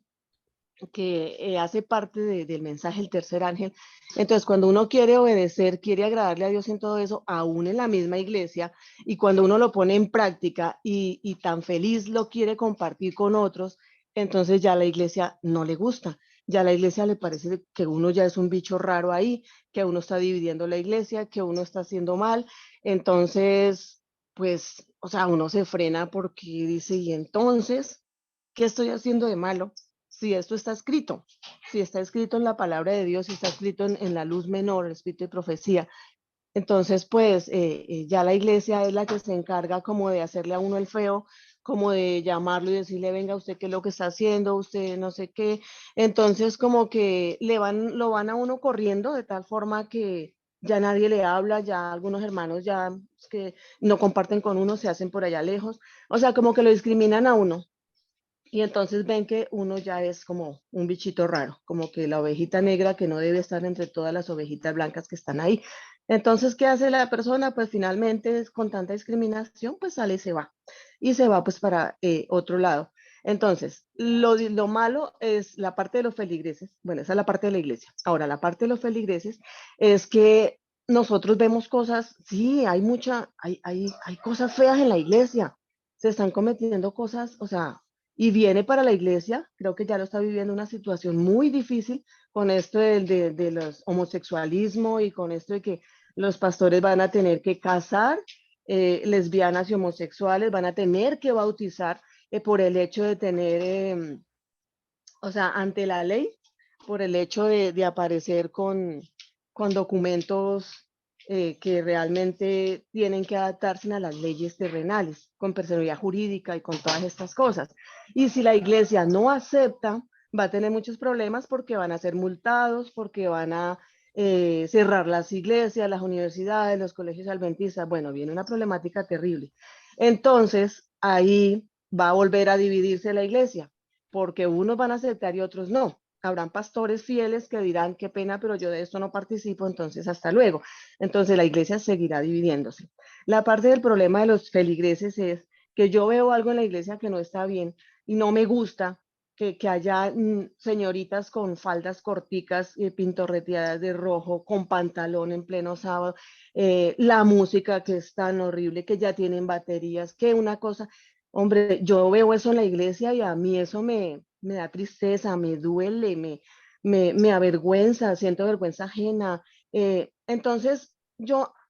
que hace parte del mensaje del tercer ángel. Entonces, cuando uno quiere obedecer, quiere agradarle a Dios en todo eso, aún en la misma iglesia, y cuando uno lo pone en práctica y tan feliz lo quiere compartir con otros, entonces ya la iglesia no le gusta. Ya a la iglesia le parece que uno ya es un bicho raro ahí, que uno está dividiendo la iglesia, que uno está haciendo mal. Entonces, pues, o sea, uno se frena porque dice, ¿y entonces qué estoy haciendo de malo? Si esto está escrito, si está escrito en la palabra de Dios, si está escrito en la luz menor, el espíritu de profecía, entonces pues ya la iglesia es la que se encarga como de hacerle a uno el feo, como de llamarlo y decirle, venga, usted qué es lo que está haciendo, usted no sé qué. Entonces como que lo van a uno corriendo de tal forma que ya nadie le habla, ya algunos hermanos ya que no comparten con uno, se hacen por allá lejos, o sea, como que lo discriminan a uno. Y entonces ven que uno ya es como un bichito raro, como que la ovejita negra que no debe estar entre todas las ovejitas blancas que están ahí. Entonces, ¿qué hace la persona? Pues finalmente, con tanta discriminación, pues sale y se va. Y se va pues para otro lado. Entonces, lo malo es la parte de los feligreses. Bueno, esa es la parte de la iglesia. Ahora, la parte de los feligreses es que nosotros vemos cosas, sí, hay cosas feas en la iglesia. Se están cometiendo cosas, o sea, y viene para la iglesia, creo que ya lo está viviendo una situación muy difícil con esto de los homosexualismo y con esto de que los pastores van a tener que casar lesbianas y homosexuales, van a tener que bautizar por el hecho de tener, o sea, ante la ley, por el hecho de aparecer con documentos que realmente tienen que adaptarse a las leyes terrenales, con personalidad jurídica y con todas estas cosas. Y si la iglesia no acepta, va a tener muchos problemas porque van a ser multados, porque van a cerrar las iglesias, las universidades, los colegios adventistas. Bueno, viene una problemática terrible. Entonces, ahí va a volver a dividirse la iglesia, porque unos van a aceptar y otros no. Habrán pastores fieles que dirán, qué pena, pero yo de esto no participo, entonces hasta luego. Entonces la iglesia seguirá dividiéndose. La parte del problema de los feligreses es que yo veo algo en la iglesia que no está bien y no me gusta que haya señoritas con faldas corticas y pintorreteadas de rojo, con pantalón en pleno sábado, la música que es tan horrible, que ya tienen baterías, que una cosa, hombre, yo veo eso en la iglesia y a mí eso me da tristeza, me duele, me avergüenza, siento vergüenza ajena. Entonces,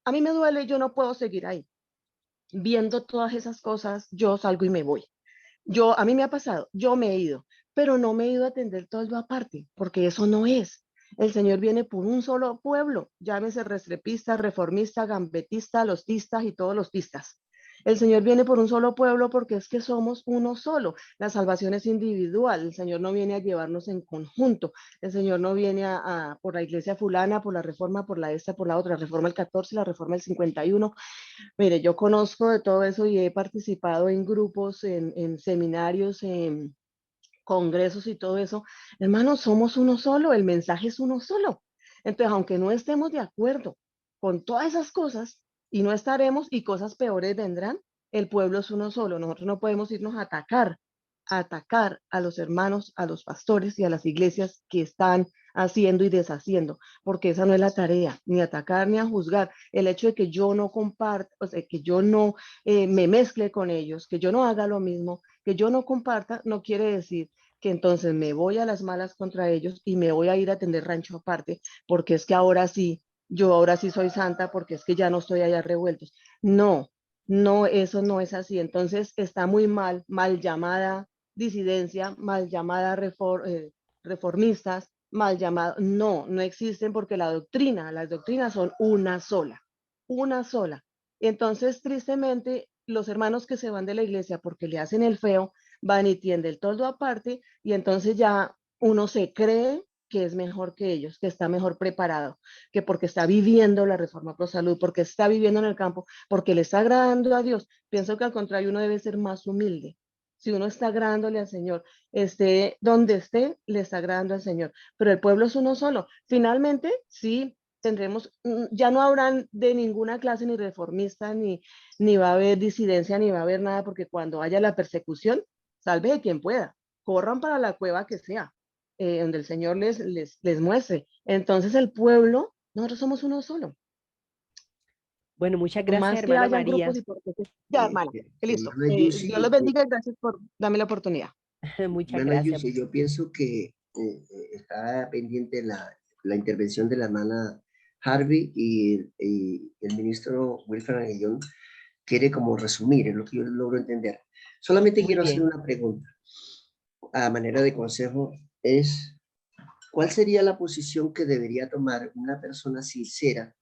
a mí me duele, yo no puedo seguir ahí. Viendo todas esas cosas, yo salgo y me voy. A mí me ha pasado, yo me he ido, pero no me he ido a atender todo lo aparte, porque eso no es. El Señor viene por un solo pueblo, llámese restrepista, reformista, gambetista, los tistas y todos los tistas. El Señor viene por un solo pueblo porque es que somos uno solo. La salvación es individual. El Señor no viene a llevarnos en conjunto. El Señor no viene por la iglesia fulana, por la reforma, por la esta, por la otra. La reforma el 14, la reforma el 51. Mire, yo conozco de todo eso y he participado en grupos, en seminarios, en congresos y todo eso. Hermanos, somos uno solo, el mensaje es uno solo. Entonces, aunque no estemos de acuerdo con todas esas cosas, y no estaremos, y cosas peores vendrán, el pueblo es uno solo. Nosotros no podemos irnos a atacar a los hermanos, a los pastores y a las iglesias que están haciendo y deshaciendo, porque esa no es la tarea, ni atacar ni a juzgar. El hecho de que yo no comparta, o sea, que yo no me mezcle con ellos, que yo no haga lo mismo, que yo no comparta, no quiere decir que entonces me voy a las malas contra ellos y me voy a ir a atender rancho aparte, porque es que ahora sí, yo ahora sí soy santa, porque es que ya no estoy allá revueltos. No, no, eso no es así. Entonces está muy mal llamada disidencia, mal llamada reformistas, mal llamado, no existen porque las doctrinas son una sola. Entonces, tristemente, los hermanos que se van de la iglesia porque le hacen el feo, van y tienden el toldo aparte y entonces ya uno se cree que es mejor que ellos, que está mejor preparado, que porque está viviendo la reforma pro salud, porque está viviendo en el campo, porque le está agradando a Dios. Pienso que al contrario uno debe ser más humilde. Si uno está agradándole al Señor, esté donde esté, le está agradando al Señor. Pero el pueblo es uno solo. Finalmente, sí, tendremos, ya no habrán de ninguna clase ni reformista, ni va a haber disidencia, ni va a haber nada, porque cuando haya la persecución, salve de quien pueda, corran para la cueva que sea, donde el Señor les muestre. Entonces el pueblo, nosotros somos uno solo. Bueno, muchas gracias, Más que hermana hayan María. grupos y por ya, hermana, listo. Hermana Yusi, Dios los bendiga y gracias por darme la oportunidad. Muchas hermana gracias. Yusi, yo pienso que está pendiente la intervención de la hermana Harvey y el ministro Wilfred Aguillón quiere como resumir, es lo que yo logro entender. Solamente Muy quiero hacer bien. una pregunta a manera de consejo, es ¿cuál sería la posición que debería tomar una persona sincera,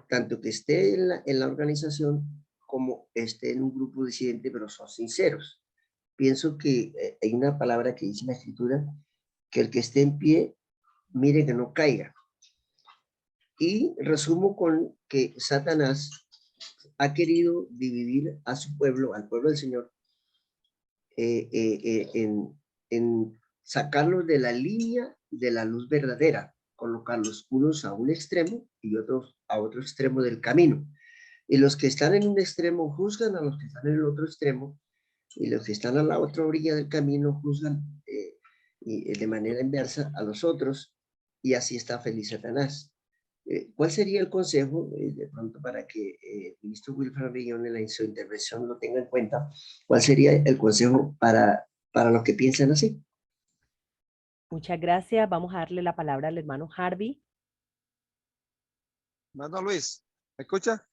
tanto que esté en la organización como esté en un grupo disidente, pero son sinceros? Pienso que hay una palabra que dice en la escritura, que el que esté en pie, mire que no caiga. Y resumo con que Satanás ha querido dividir a su pueblo, al pueblo del Señor, en sacarlos de la línea de la luz verdadera, colocarlos unos a un extremo y otros a otro extremo del camino. Y los que están en un extremo juzgan a los que están en el otro extremo, y los que están a la otra orilla del camino juzgan de manera inversa a los otros, y así está feliz Satanás. ¿Cuál sería el consejo, de pronto, para que el ministro Wilfred Aguillón en su intervención lo tenga en cuenta? ¿Cuál sería el consejo para los que piensan así? Muchas gracias. Vamos a darle la palabra al hermano Harvey. Hermano Luis, ¿me escucha?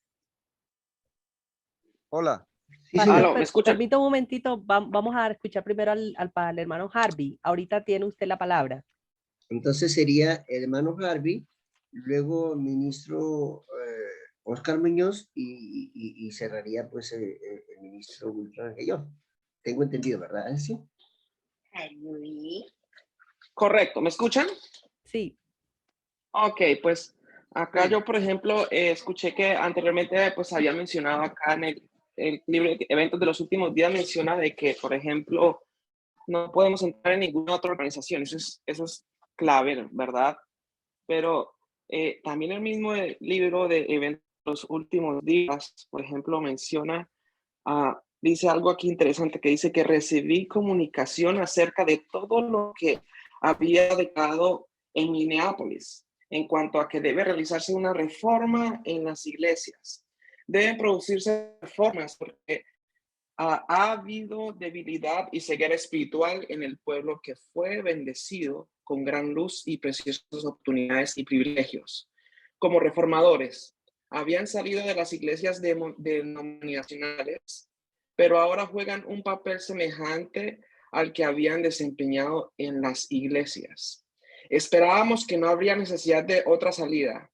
Hola. Sí, Pastor, señor. ¿me escucha? permita un momentito. Vamos a escuchar primero al hermano Harvey. Ahorita tiene usted la palabra. Entonces sería el hermano Harvey, luego el ministro Oscar Muñoz y cerraría pues el ministro Wilfred Aguillón. Tengo entendido, ¿verdad? ¿Sí? Correcto, ¿me escuchan? Sí. Ok, pues acá yo, por ejemplo, escuché que anteriormente pues había mencionado acá en el libro de Eventos de los Últimos Días, menciona de que, por ejemplo, no podemos entrar en ninguna otra organización. Eso es clave, ¿verdad? Pero también el mismo libro de Eventos de los Últimos Días, por ejemplo, menciona, dice algo aquí interesante, que dice que recibí comunicación acerca de todo lo que había declarado en Minneapolis en cuanto a que debe realizarse una reforma en las iglesias. Deben producirse reformas porque ha habido debilidad y ceguera espiritual en el pueblo que fue bendecido con gran luz y preciosas oportunidades y privilegios. Como reformadores, habían salido de las iglesias denominacionales, pero ahora juegan un papel semejante al que habían desempeñado en las iglesias. Esperábamos que no habría necesidad de otra salida,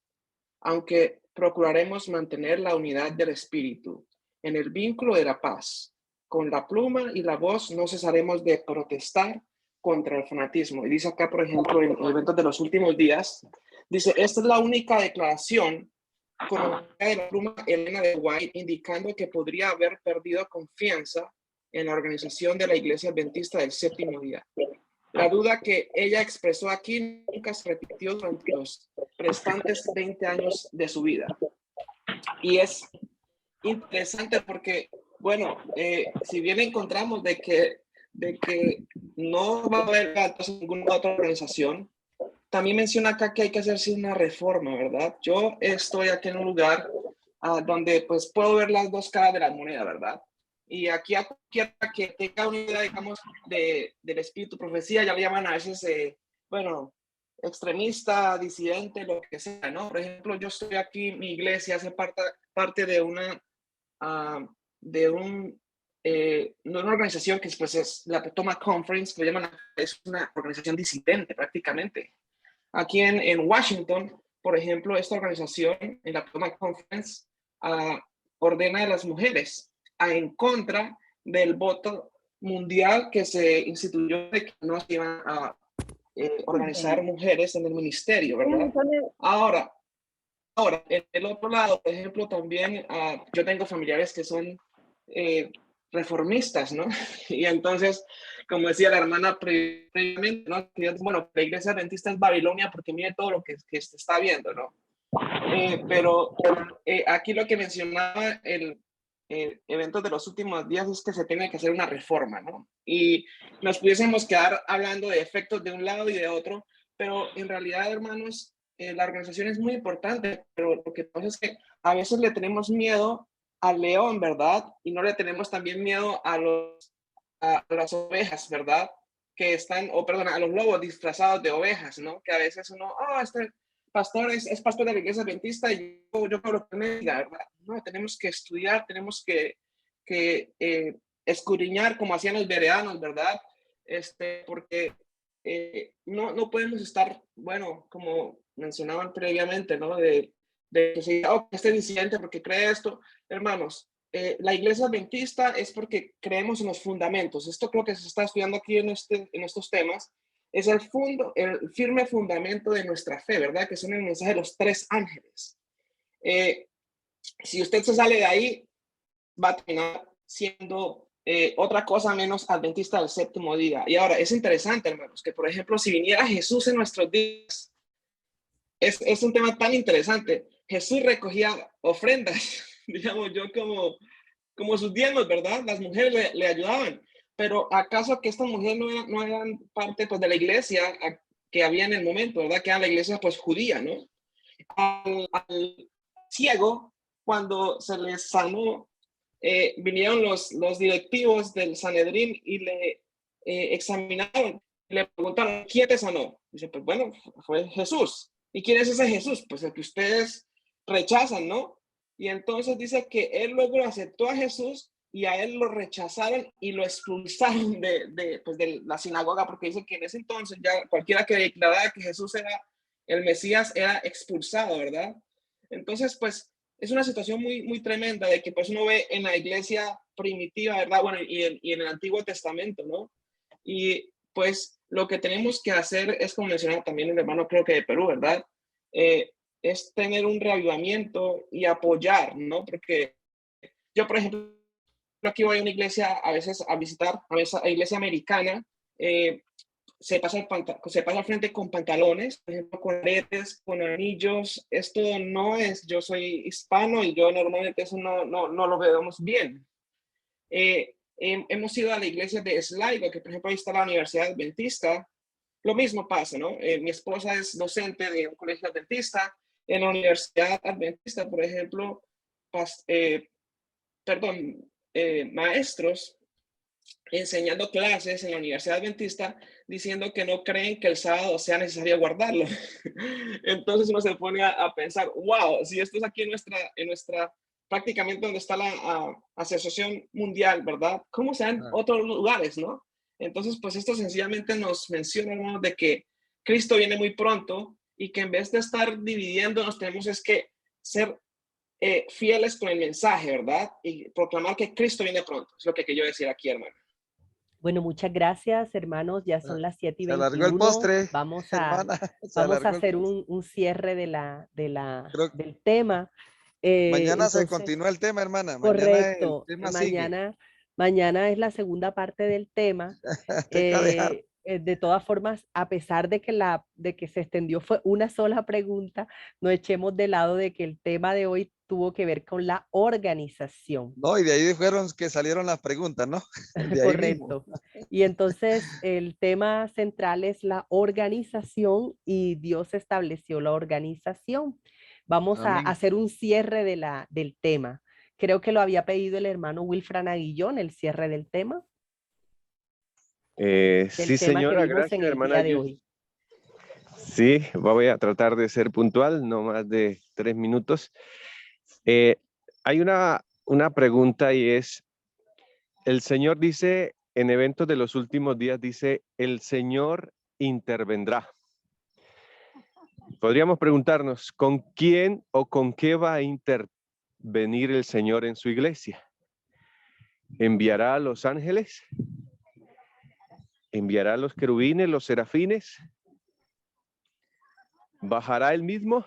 aunque procuraremos mantener la unidad del espíritu en el vínculo de la paz. Con la pluma y la voz no cesaremos de protestar contra el fanatismo. Y dice acá, por ejemplo, en Eventos de los Últimos Días, dice, esta es la única declaración con la pluma Elena de White, indicando que podría haber perdido confianza en la organización de la Iglesia Adventista del Séptimo Día. La duda que ella expresó aquí nunca se repitió durante los restantes 20 años de su vida. Y es interesante porque, bueno, si bien encontramos de que no va a haber ninguna otra organización, también menciona acá que hay que hacerse una reforma, ¿verdad? Yo estoy aquí en un lugar donde pues puedo ver las dos caras de la moneda, ¿verdad? Y aquí a cualquiera que tenga una idea, digamos, del espíritu profecía, ya le llaman a veces, bueno, extremista, disidente, lo que sea, ¿no? Por ejemplo, yo estoy aquí, mi iglesia hace parte de una organización que pues es la Potomac Conference, que le llaman, es una organización disidente prácticamente. Aquí en Washington, por ejemplo, esta organización, en la Potomac Conference, ordena a las mujeres en contra del voto mundial que se instituyó de que no se iban a organizar mujeres en el ministerio, ¿verdad? Ahora, en el otro lado, por ejemplo, también yo tengo familiares que son reformistas, ¿no? Y entonces, como decía la hermana previamente, ¿no? Bueno, la iglesia adventista es Babilonia porque mire todo lo que se está viendo, ¿no? Pero aquí lo que mencionaba el evento de los últimos días es que se tiene que hacer una reforma, ¿no? Y nos pudiésemos quedar hablando de efectos de un lado y de otro, pero en realidad, hermanos, la organización es muy importante, pero lo que pasa es que a veces le tenemos miedo al león, ¿verdad? Y no le tenemos también miedo a las ovejas, ¿verdad? Que están, a los lobos disfrazados de ovejas, ¿no? Que a veces uno, este pastor es pastor de la iglesia adventista y yo creo lo que me diga, ¿verdad? No, tenemos que estudiar, tenemos que escudriñar como hacían los bereanos, ¿verdad? Porque no podemos estar, bueno, como mencionaban previamente, ¿no? De que se diga, este disidente porque cree esto. Hermanos, la iglesia adventista es porque creemos en los fundamentos. Esto creo que se está estudiando aquí en estos temas. Es el firme fundamento de nuestra fe, ¿verdad? Que son el mensaje de los 3 ángeles. Si usted se sale de ahí, va a terminar siendo otra cosa menos adventista del séptimo día. Y ahora, es interesante, hermanos, que por ejemplo, si viniera Jesús en nuestros días, es un tema tan interesante. Jesús recogía ofrendas, digamos yo, como sus diezmos, ¿verdad? Las mujeres le ayudaban. Pero ¿acaso que estas mujeres no eran parte pues, de la iglesia que había en el momento, ¿verdad? Que era la iglesia pues judía, ¿no? Al ciego, cuando se les sanó, vinieron los directivos del Sanedrín y le examinaron. Le preguntaron, ¿quién te sanó? Dice, pues bueno, fue Jesús. ¿Y quién es ese Jesús? Pues el que ustedes rechazan, ¿no? Y entonces dice que él luego aceptó a Jesús y a él lo rechazaron y lo expulsaron de la sinagoga, porque dice que en ese entonces ya cualquiera que declarara que Jesús era el Mesías era expulsado, ¿verdad? Entonces, pues, es una situación muy, muy tremenda de que pues uno ve en la iglesia primitiva, ¿verdad? Bueno, y en el Antiguo Testamento, ¿no? Y pues lo que tenemos que hacer es, como mencionaba también el hermano, creo que de Perú, ¿verdad? es tener un reavivamiento y apoyar, ¿no? Porque yo, por ejemplo, aquí voy a una iglesia a veces a visitar, a veces a iglesia americana, se pasa al frente con pantalones, por ejemplo, con aretes, con anillos. Esto no es, yo soy hispano y yo normalmente eso no lo vemos bien. Hemos ido a la iglesia de Sligo, que por ejemplo ahí está la Universidad Adventista. Lo mismo pasa, ¿no? Mi esposa es docente de un colegio adventista. En la Universidad Adventista, por ejemplo, maestros enseñando clases en la Universidad Adventista diciendo que no creen que el sábado sea necesario guardarlo. Entonces uno se pone a pensar, wow, si esto es aquí en nuestra prácticamente donde está la Asociación Mundial, ¿verdad? ¿Cómo será en otros lugares, no? Entonces, pues esto sencillamente nos menciona, hermano, de que Cristo viene muy pronto y que en vez de estar dividiéndonos, tenemos es que ser fieles con el mensaje, ¿verdad? Y proclamar que Cristo viene pronto. Es lo que quiero decir aquí, hermano. Bueno, muchas gracias, hermanos. Ya son las 7:21. Se alargó el postre, Vamos hermana. a hacer un cierre del tema. Mañana se Entonces, continúa el tema, hermana. Mañana el correcto. tema sigue. Mañana es la segunda parte del tema. Toca dejar. De todas formas, a pesar de que se extendió fue una sola pregunta, no echemos de lado de que el tema de hoy tuvo que ver con la organización. No, y de ahí fueron que salieron las preguntas, ¿no? De ahí Correcto. Y entonces el tema central es la organización y Dios estableció la organización. Vamos a Amén. hacer un cierre del tema. Creo que lo había pedido el hermano Wilfran Aguillón, el cierre del tema. Sí, señora, gracias, hermana. Sí, voy a tratar de ser puntual, no más de 3 minutos. Hay una pregunta y es, el Señor dice, en eventos de los últimos días, dice, el Señor intervendrá. Podríamos preguntarnos, ¿con quién o con qué va a intervenir el Señor en su iglesia? ¿Enviará a los ángeles? ¿Enviará a los querubines, los serafines? ¿Bajará él mismo?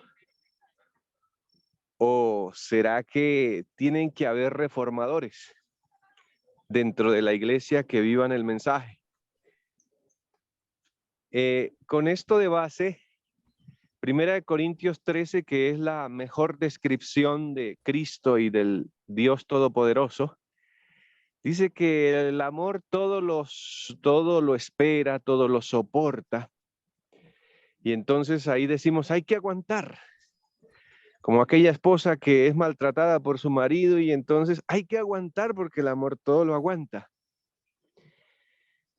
¿O será que tienen que haber reformadores dentro de la iglesia que vivan el mensaje? Con esto de base, 1 Corintios 13, que es la mejor descripción de Cristo y del Dios Todopoderoso, dice que el amor todo lo espera, todo lo soporta. Y entonces ahí decimos, hay que aguantar. Como aquella esposa que es maltratada por su marido y entonces hay que aguantar porque el amor todo lo aguanta.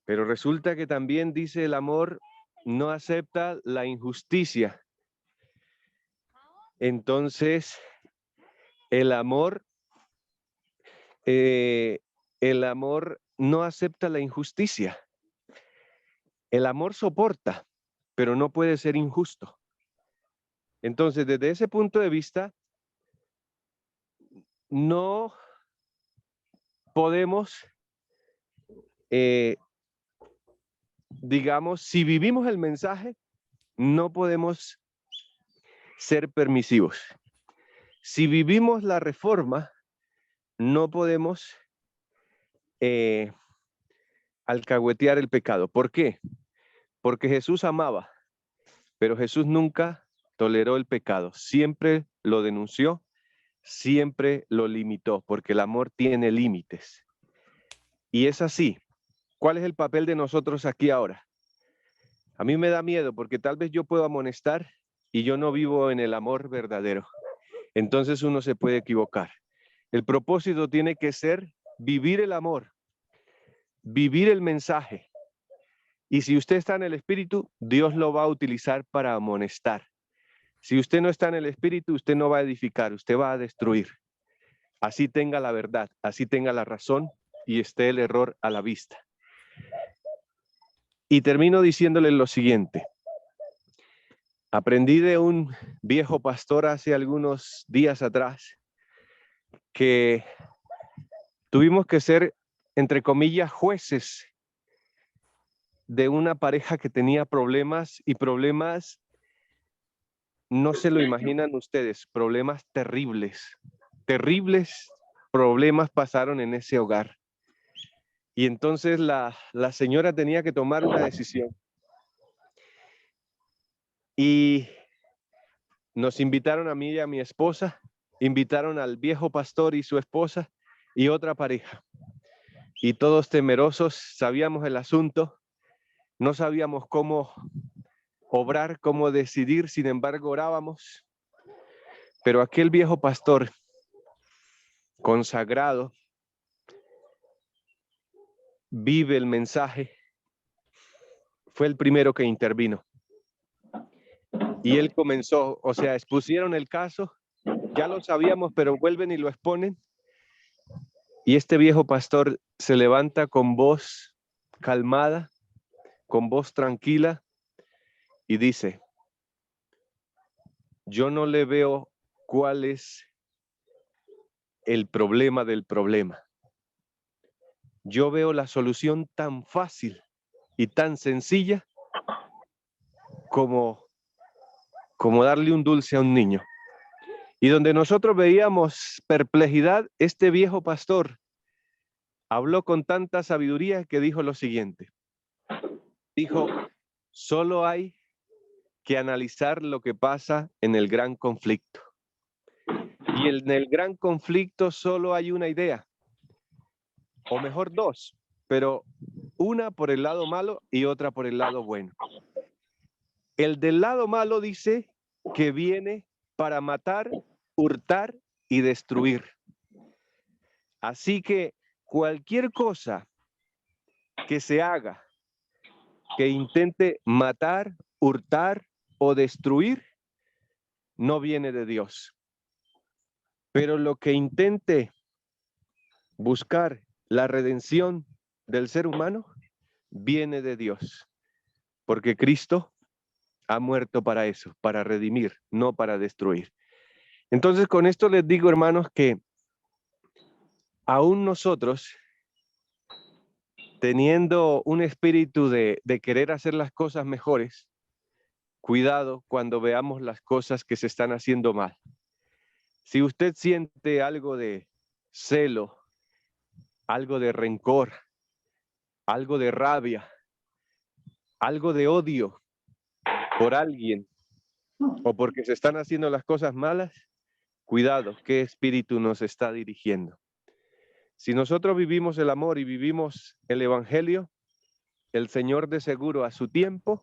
Pero resulta que también dice el amor no acepta la injusticia. Entonces, el amor no acepta la injusticia. El amor soporta, pero no puede ser injusto. Entonces, desde ese punto de vista, no podemos, digamos, si vivimos el mensaje, no podemos ser permisivos. Si vivimos la reforma, no podemos alcahuetear el pecado. ¿Por qué? Porque Jesús amaba, pero Jesús nunca toleró el pecado. Siempre lo denunció, siempre lo limitó, porque el amor tiene límites. Y es así. ¿Cuál es el papel de nosotros aquí ahora? A mí me da miedo porque tal vez yo puedo amonestar y yo no vivo en el amor verdadero. Entonces uno se puede equivocar. El propósito tiene que ser vivir el amor, vivir el mensaje. Y si usted está en el Espíritu, Dios lo va a utilizar para amonestar. Si usted no está en el Espíritu, usted no va a edificar, usted va a destruir. Así tenga la verdad, así tenga la razón y esté el error a la vista. Y termino diciéndole lo siguiente. Aprendí de un viejo pastor hace algunos días atrás que tuvimos que ser, entre comillas, jueces de una pareja que tenía problemas y problemas no se lo imaginan ustedes, problemas terribles, terribles problemas pasaron en ese hogar. Y entonces la señora tenía que tomar una decisión. Y nos invitaron a mí y a mi esposa, invitaron al viejo pastor y su esposa y otra pareja. Y todos temerosos, sabíamos el asunto, no sabíamos cómo obrar, cómo decidir, sin embargo orábamos. Pero aquel viejo pastor consagrado vive el mensaje, fue el primero que intervino. Y él comenzó, o sea, expusieron el caso, ya lo sabíamos, pero vuelven y lo exponen. Y este viejo pastor se levanta con voz calmada, con voz tranquila, y dice: yo no le veo cuál es el problema del problema. Yo veo la solución tan fácil y tan sencilla como darle un dulce a un niño. Y donde nosotros veíamos perplejidad, este viejo pastor habló con tanta sabiduría que dijo lo siguiente. Dijo: solo hay que analizar lo que pasa en el gran conflicto. Y en el gran conflicto solo hay una idea, o mejor dos, pero una por el lado malo y otra por el lado bueno. El del lado malo dice que viene para matar, hurtar y destruir. Así que cualquier cosa que se haga que intente matar, hurtar o destruir, no viene de Dios. Pero lo que intente buscar la redención del ser humano, viene de Dios. Porque Cristo ha muerto para eso, para redimir, no para destruir. Entonces, con esto les digo, hermanos, que aún nosotros, teniendo un espíritu de querer hacer las cosas mejores, cuidado cuando veamos las cosas que se están haciendo mal. Si usted siente algo de celo, algo de rencor, algo de rabia, algo de odio por alguien o porque se están haciendo las cosas malas, cuidado, ¿qué espíritu nos está dirigiendo? Si nosotros vivimos el amor y vivimos el evangelio, el Señor de seguro a su tiempo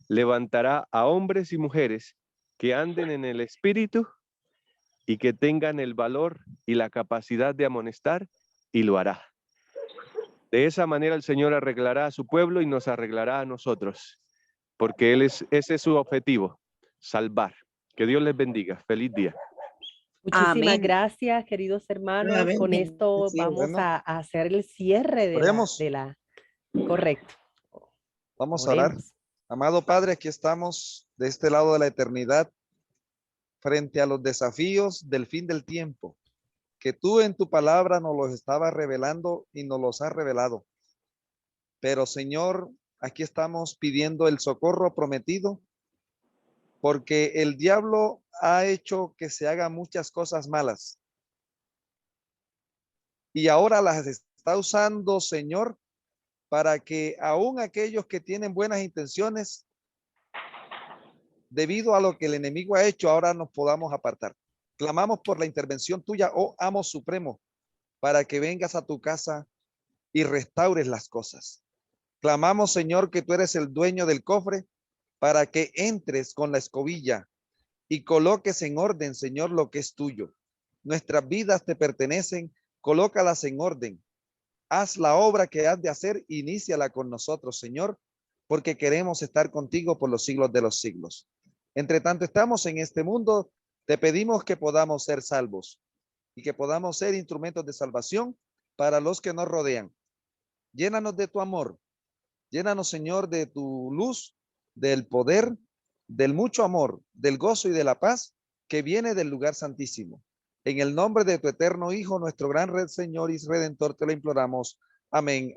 levantará a hombres y mujeres que anden en el espíritu y que tengan el valor y la capacidad de amonestar, y lo hará. De esa manera el Señor arreglará a su pueblo y nos arreglará a nosotros, porque ese es su objetivo, salvar. Que Dios les bendiga. Feliz día. Muchísimas gracias, queridos hermanos. Amén. Con esto Sí, vamos bueno. a hacer el cierre Oremos. Correcto. Vamos a orar. Oremos. Amado Padre, aquí estamos de este lado de la eternidad, frente a los desafíos del fin del tiempo, que tú en tu palabra nos los estabas revelando y nos los has revelado. Pero Señor, aquí estamos pidiendo el socorro prometido, porque el diablo ha hecho que se hagan muchas cosas malas. Y ahora las está usando, Señor, para que aún aquellos que tienen buenas intenciones, debido a lo que el enemigo ha hecho, ahora nos podamos apartar. Clamamos por la intervención tuya, oh Amo Supremo, para que vengas a tu casa y restaures las cosas. Clamamos, Señor, que tú eres el dueño del cofre, para que entres con la escobilla y coloques en orden, Señor, lo que es tuyo. Nuestras vidas te pertenecen, colócalas en orden. Haz la obra que has de hacer, iníciala con nosotros, Señor, porque queremos estar contigo por los siglos de los siglos. Entre tanto estamos en este mundo, te pedimos que podamos ser salvos y que podamos ser instrumentos de salvación para los que nos rodean. Llénanos de tu amor, llénanos, Señor, de tu luz, del poder, del mucho amor, del gozo y de la paz que viene del lugar santísimo. En el nombre de tu eterno Hijo, nuestro gran Señor y Redentor, te lo imploramos. Amén, amén.